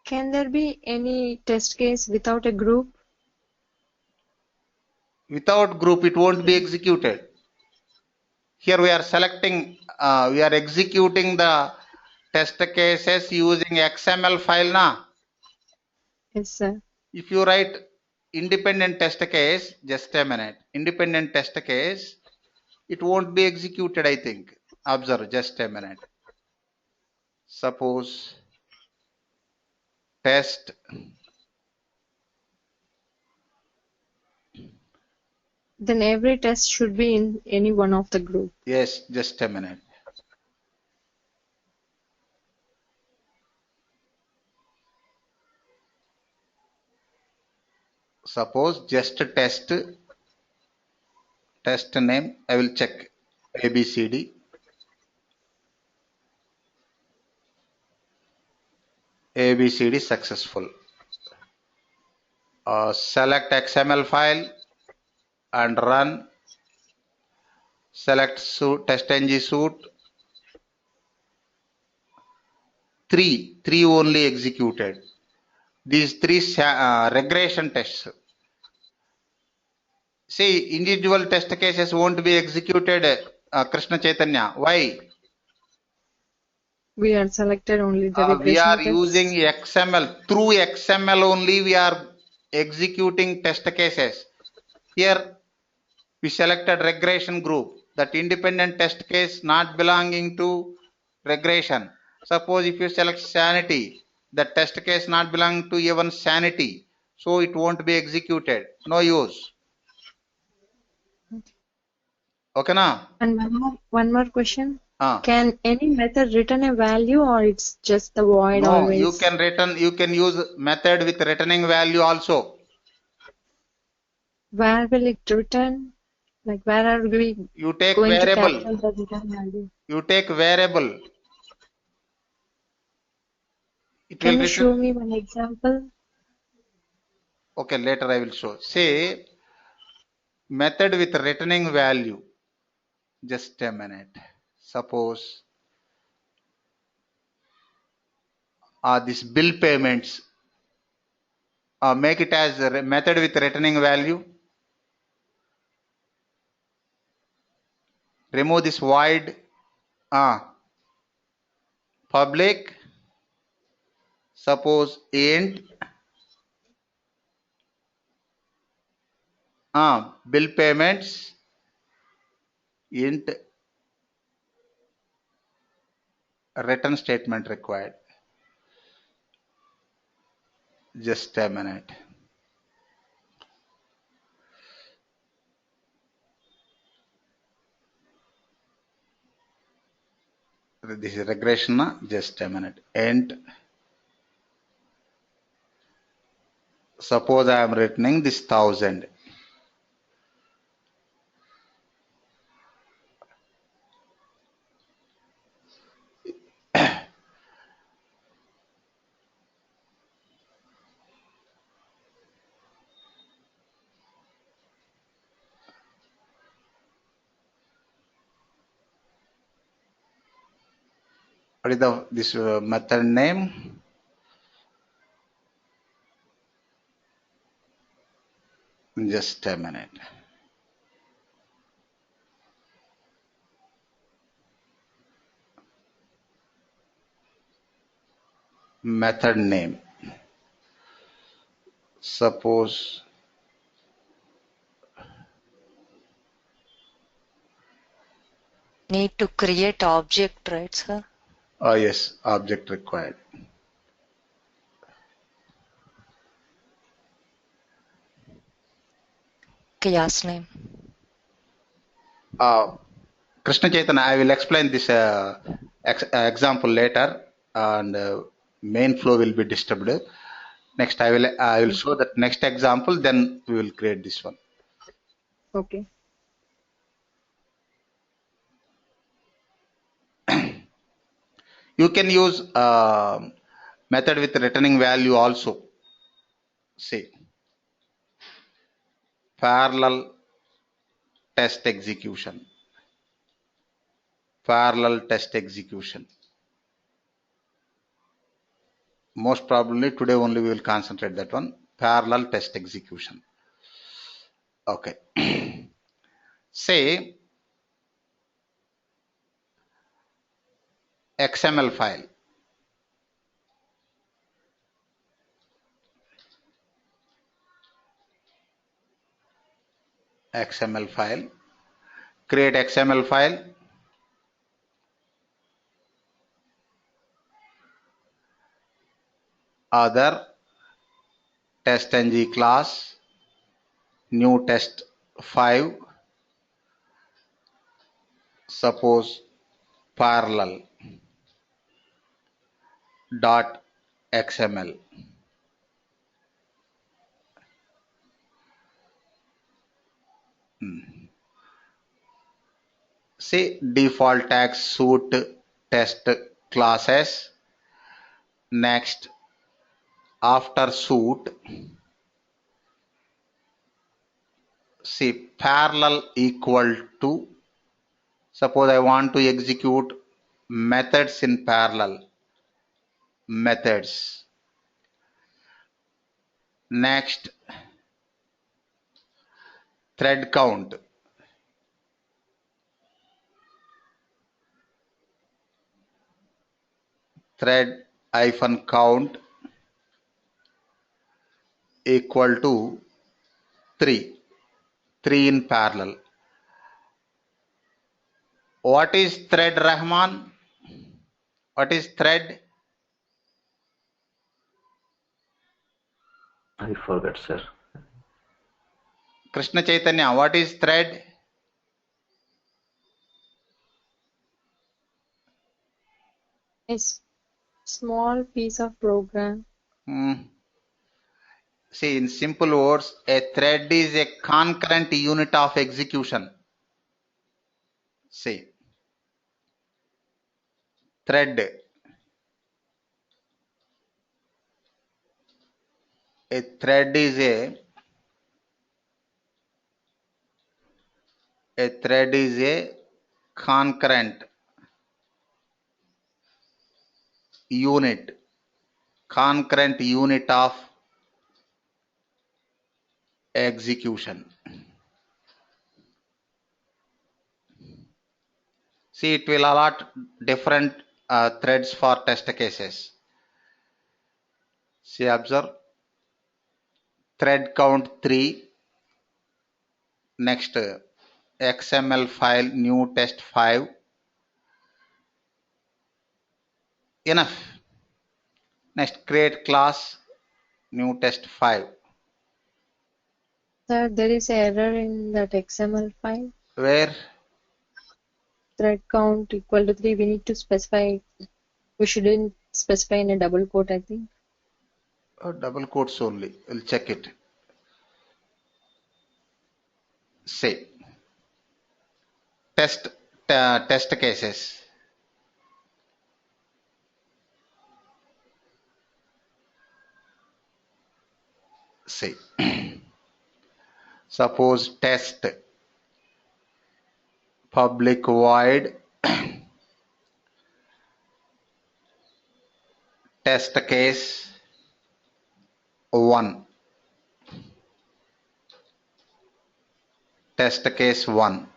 can there be any test case without a group? Without group, it won't be executed. Here we are selecting, we are executing the test cases using XML file na. Yes, sir. If you write independent test case, just a minute, independent test case, it won't be executed, I think. Observe, just a minute. Suppose test Then every test should be in any one of the group. Yes, just a minute. Suppose just test name, I will check ABCD. ABCD successful. Select XML file and run. Select suite, TestNG suite. Three only executed. These three regression tests. See, individual test cases won't be executed, Krishna Chaitanya. Why? We are selected only the We regression are tests. using XML. Through XML only we are executing test cases. Here we selected regression group. That independent test case not belonging to regression. Suppose if you select sanity, the test case not belong to even sanity. So it won't be executed. No use. Okay, na? And one more question. Ah. Can any method return a value or it's just the void No, always? you can use method with returning value also. Where will it return? Like where are we You take going variable. to capture the return value? You take variable. It Can will you show return. me one example? Okay, later I will show. Say method with returning value. Just a minute. Suppose this bill payments. Make it as a method with returning value. Remove this void. Public. Suppose int. Bill payments. Int return statement required. Just a minute. This is regression. Just a minute. Int. Suppose I am returning this 1000. What is this method name? Just a minute. Method name. Suppose Need to create object, right, sir? yes, object required. Class name. Krishna Chaitanya, I will explain this example later, and main flow will be disturbed. Next, I will show that next example. Then we will create this one. Okay. You can use method with returning value also. See, parallel test execution. Parallel test execution. Most probably today only we will concentrate that one. Parallel test execution. Okay. Say XML file. XML file. Create XML file. Other TestNG class. New test 5, suppose parallel dot xml. See default tag suit test classes. Next, after suit, see parallel equal to, suppose I want to execute methods in parallel, methods. Next, thread count. Thread hyphen count equal to 3. 3 in parallel. What is thread, Rahman? What is thread? I forgot, sir. Krishna Chaitanya, what is thread? A small piece of program. See, in simple words, a thread is a concurrent unit of execution. See, thread. A thread is a concurrent unit of execution. See, it will allot different threads for test cases. See, observe. Thread count 3. Next, XML file new test 5. Enough. Next, create class new test 5. Sir, there is an error in that XML file. Where? Thread count equal to 3. We need to specify. We shouldn't specify in a double quote, I think. Double quotes only. We'll check it. Say test cases. Say suppose test public void test case 1. Test case 1.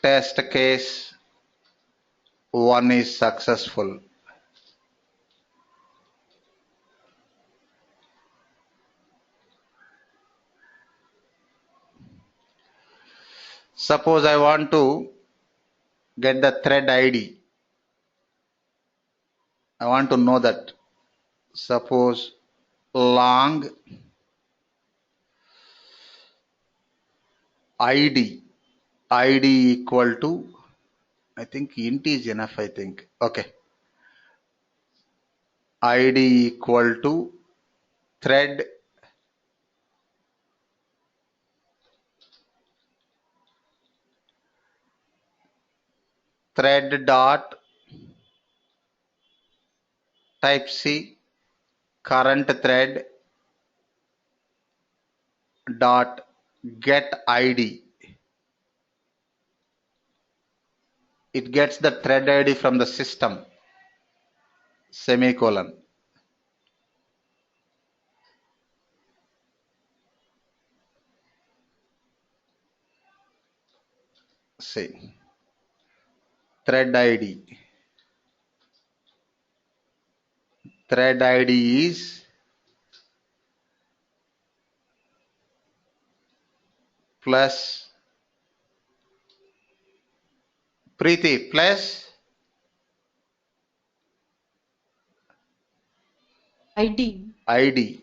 Test case 1 is successful. Suppose I want to get the thread ID. I want to know that. Suppose long ID equal to, I think int is enough, I think. Okay. ID equal to thread dot type C current thread dot get ID. It gets the thread ID from the system. Semicolon. See. Thread ID. Thread ID is plus Preeti, plus ID. ID.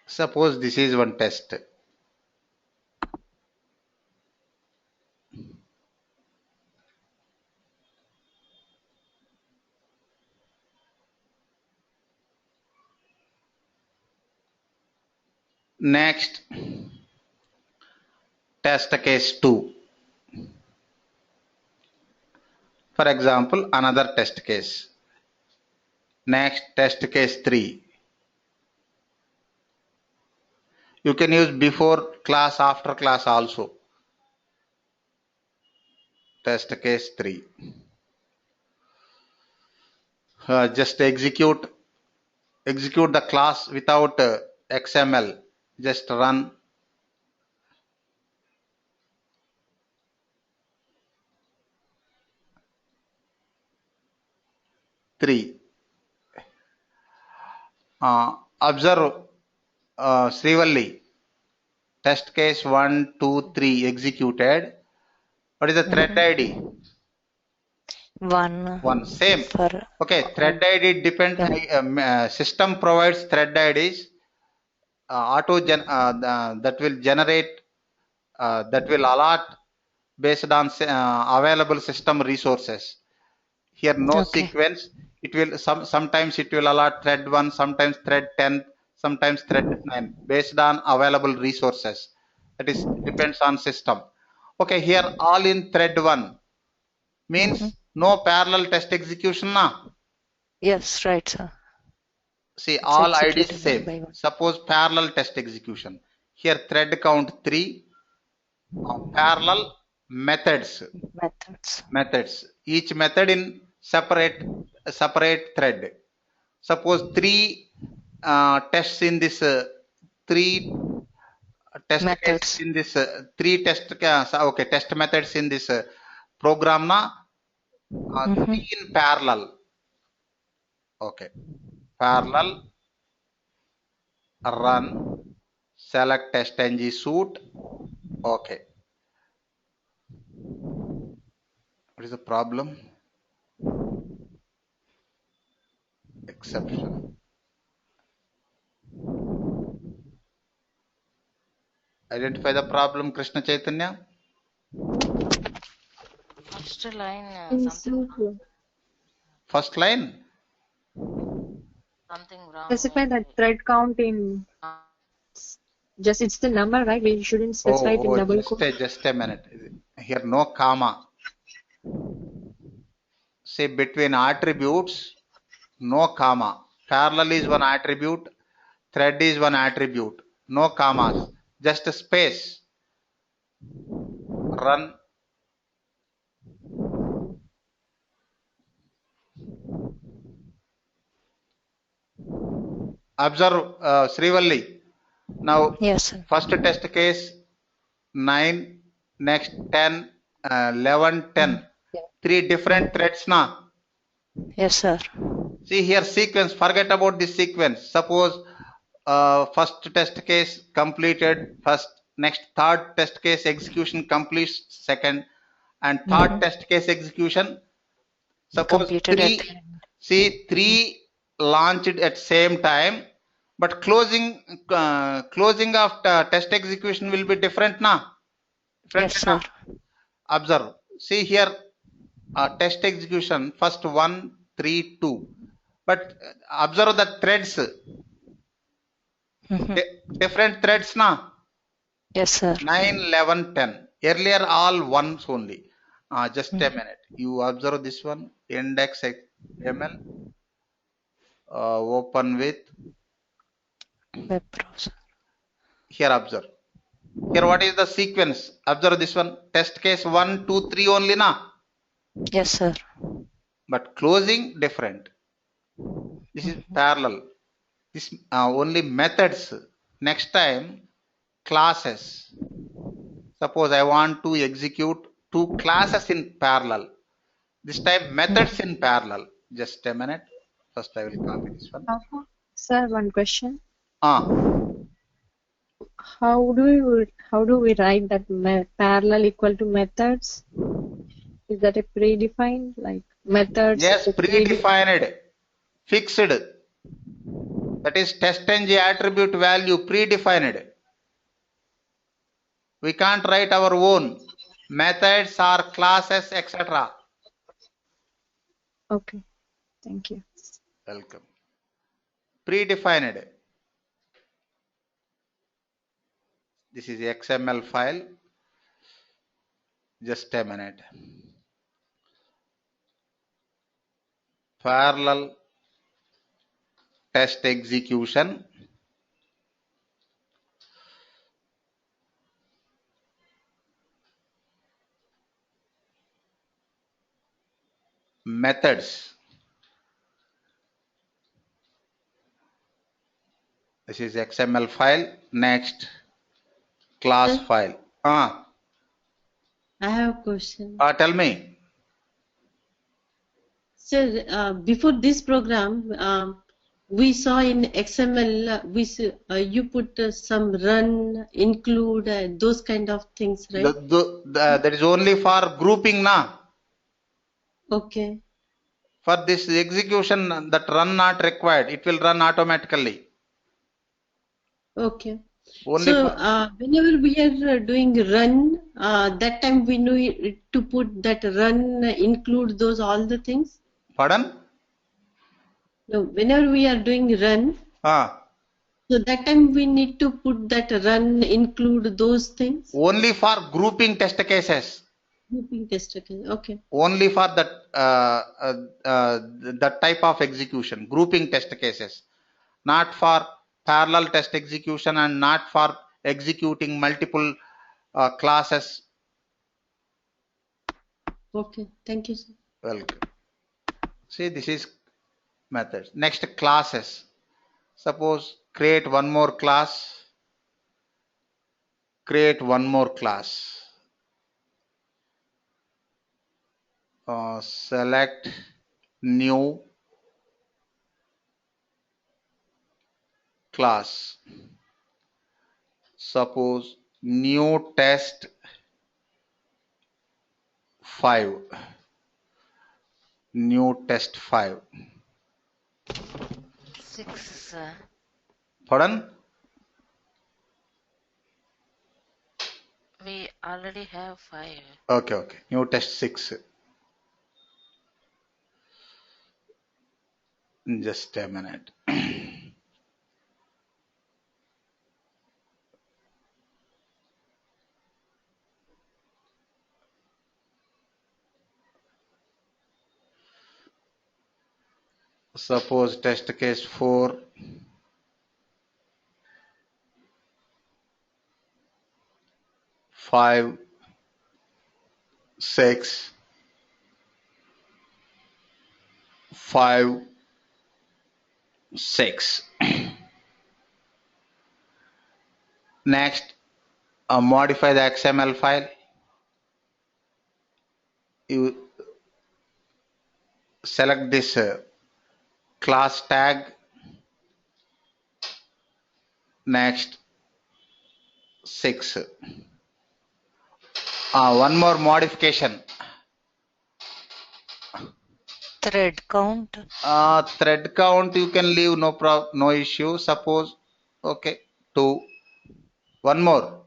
Suppose this is one test. Next, test case 2. For example, another test case. Next, test case 3. You can use before class, after class also. Test case 3. Just execute the class without XML. Just run. Three. Observe Srivalli. Test case 1, 2, 3 executed. What is the thread ID? One. Same. For Okay. Thread ID depends. System provides thread IDs. That will generate. That will allot based on available system resources. Here no sequence. It will sometimes it will allot thread 1, sometimes thread 10, sometimes thread 9 based on available resources. That is depends on system. Okay, here all in thread 1 means no parallel test execution na. yes, right, sir. See, It's all IDs executed one by same. one. Suppose parallel test execution. Here thread count 3. Parallel methods. Each method in separate thread. Suppose 3 tests in this 3 test cases in this 3 test methods in this program na 3 in parallel. Okay, parallel, run, select TestNG suite. Okay, what is the problem? Exception. Identify the problem, Krishna Chaitanya. First line, First line. something wrong. Specify the thread count in just it's the number, right? We shouldn't specify it in double quote. Just a minute. Here no comma. Say between attributes, no comma. Parallel is one attribute. Thread is one attribute. No commas. Just a space. Run. Observe Srivalli. Now, yes, sir. first test case 9, next 10, 11, 10. 3 different threads na. Yes, sir. See here sequence. Forget about this sequence. Suppose first test case completed first. Next third test case execution completes second, and third test case execution. Suppose Completed 3 launched at same time, but closing of test execution will be different na. Yes, sir. Observe. See here test execution first 1, 3, 2. But observe the threads. Different threads na. Yes, sir. 9, 11, 10. Earlier all ones only. Just a minute. You observe this one. Index XML. Open with Web browser. here. Observe. Here what is the sequence? Observe this one. Test case 1, 2, 3 only na. Yes, sir. But closing different. This is parallel. This only methods. Next time classes. Suppose I want to execute 2 classes in parallel. This time methods in parallel. Just a minute. First I will copy this one. Sir, one question. how do we write that parallel equal to methods? Is that a predefined like methods? Yes, predefined, fixed. That is TestNG attribute value predefined. We can't write our own methods or classes, etc. Okay, thank you. Welcome. Predefined. This is XML file. Just a minute. Parallel test execution. Methods. This is XML file. Next, class Sir? file. I have a question. Tell me. Sir, before this program, we saw in XML, you put some run, include, those kind of things, right? That is only for grouping, na? Okay. For this execution, that run not required. It will run automatically. Okay. Only So, for, whenever we are doing run, that time we know to put that run, include those all the things. pardon? No, whenever we are doing run, so that time we need to put that run, include those things. Only for grouping test cases. Grouping test case. Okay. Only for that type of execution, grouping test cases, not for parallel test execution and not for executing multiple classes. Okay. Thank you, sir. Welcome. See, this is methods. Next, classes. Suppose create one more class. Create one more class. Select new class. Suppose new test 5. New test 5. 6. Pardon? We already have 5. Okay. New test 6. Just a minute. Suppose test case 4. 5. 6. 5. 6. Next, modify the XML file. You select this class tag. Next, 6. One more modification. Thread count. Thread count you can leave, no issue. Suppose, okay, 2. One more.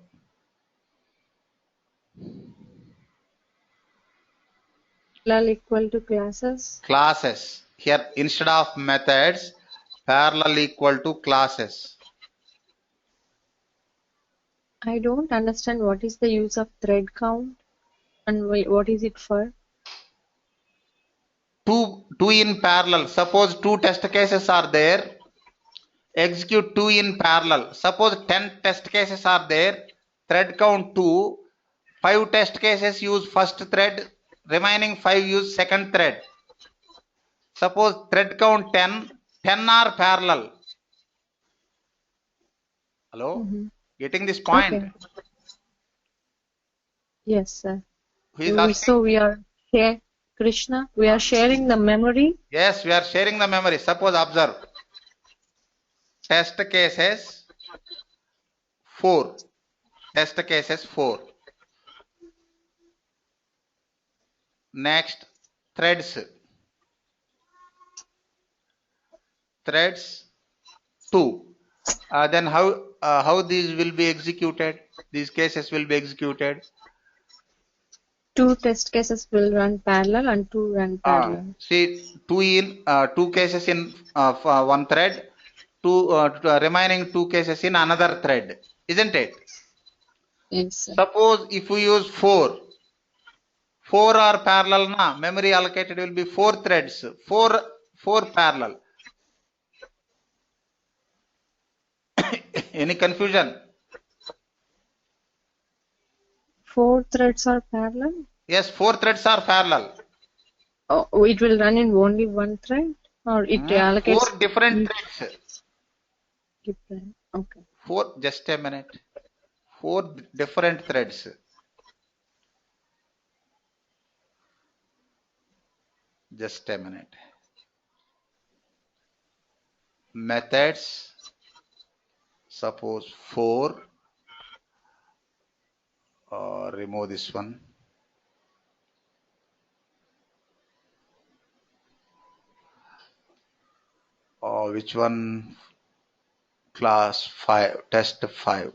Parallel equal to classes. Classes. Here instead of methods, parallel equal to classes. I don't understand what is the use of thread count and what is it for? Two in parallel. Suppose 2 test cases are there. Execute 2 in parallel. Suppose 10 test cases are there. Thread count 2. 5 test cases use first thread. Remaining 5 use second thread. Suppose thread count 10. 10 are parallel. Hello? Getting this point? Okay. Yes, sir. Who is asking? So we are here, Krishna. We are sharing the memory. Yes, we are sharing the memory. Suppose observe. Test cases 4. Test cases 4. Next, threads. Threads 2. Then how these will be executed? These cases will be executed. Two test cases will run parallel and two run parallel. See, two cases in one thread, remaining two cases in another thread, isn't it? Yes, sir. Suppose if we use 4 are parallel na, memory allocated will be 4 threads, 4 parallel. Any confusion? 4 threads are parallel? Yes, 4 threads are parallel. Oh, it will run in only one thread, or it allocates 4 different threads. different. Okay. 4, just a minute. 4 different threads. Just a minute. Methods, suppose 4, remove this one. Which one? Class 5, test 5.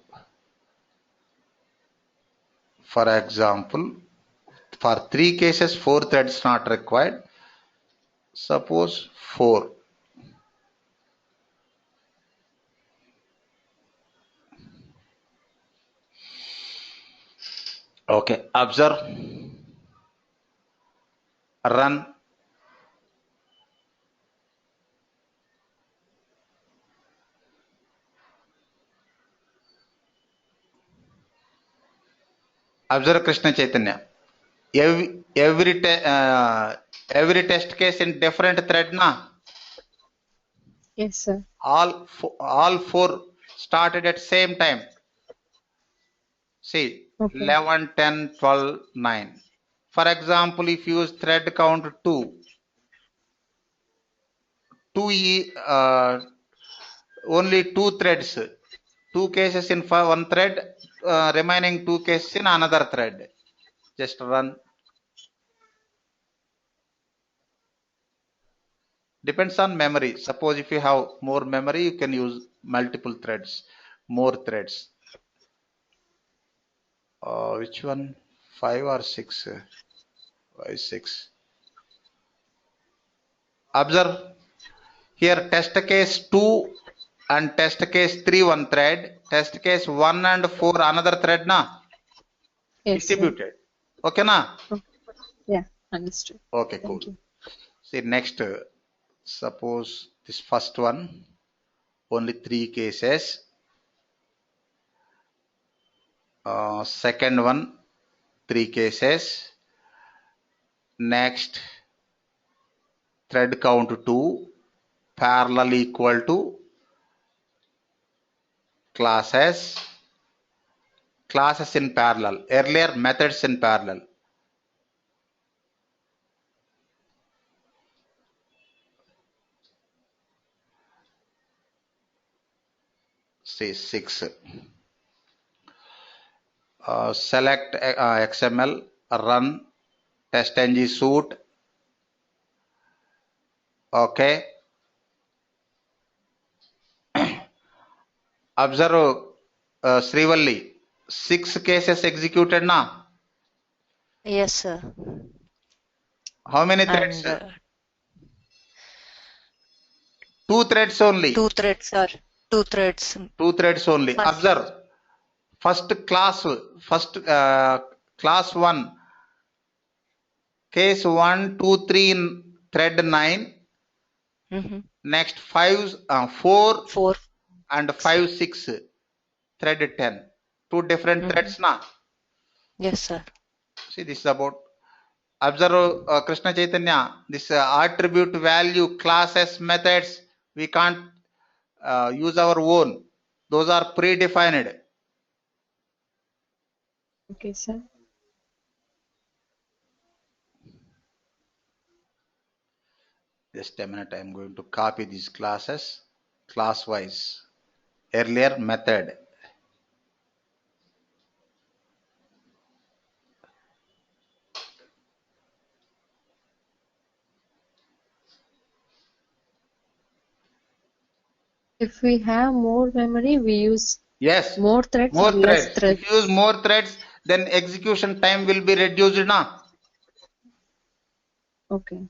For example, for 3 cases, 4 threads not required. Suppose 4. Okay, observe, run. Observe Krishna Chaitanya. Every test case in different thread na. Yes, sir. All 4 started at same time. See, Okay. 11, 10, 12, 9. For example, if you use thread count 2, only 2 threads, 2 cases in one thread, remaining 2 cases in another thread. Just run. Depends on memory. Suppose if you have more memory, you can use multiple threads, more threads. Which one? 5 or 6? 5, 6. Observe here, test case 2 and test case 3 one thread, test case 1 and 4 another thread na. Yes, sir. Distributed. Okay na? Yeah, understood. Okay, Thank cool. you. See next, suppose this first one, only 3 cases. Second one, 3 cases. Next, thread count 2, parallel equal to classes in parallel. Earlier methods in parallel. Say 6. Select XML, run TestNG suite. Okay. Observe Srivalli, 6 cases executed na. Yes, sir. How many threads? And 2 threads only. two threads, sir. 2 threads. 2 threads only. First- Observe. First class 1, case 1, 2, 3 in thread 9. Mm-hmm. Next 4 4. and 5, 6, thread 10. 2 different threads na. Yes, sir. See, this is about. Observe Krishna Chaitanya, this attribute value, classes, methods, we can't use our own. Those are predefined. Okay, sir. Just a minute, I am going to copy these classes class wise. Earlier method. If we have more memory, we use Yes, more threads more or less threads. threads. If you use more threads, then execution time will be reduced now. Okay.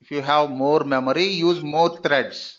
If you have more memory, use more threads.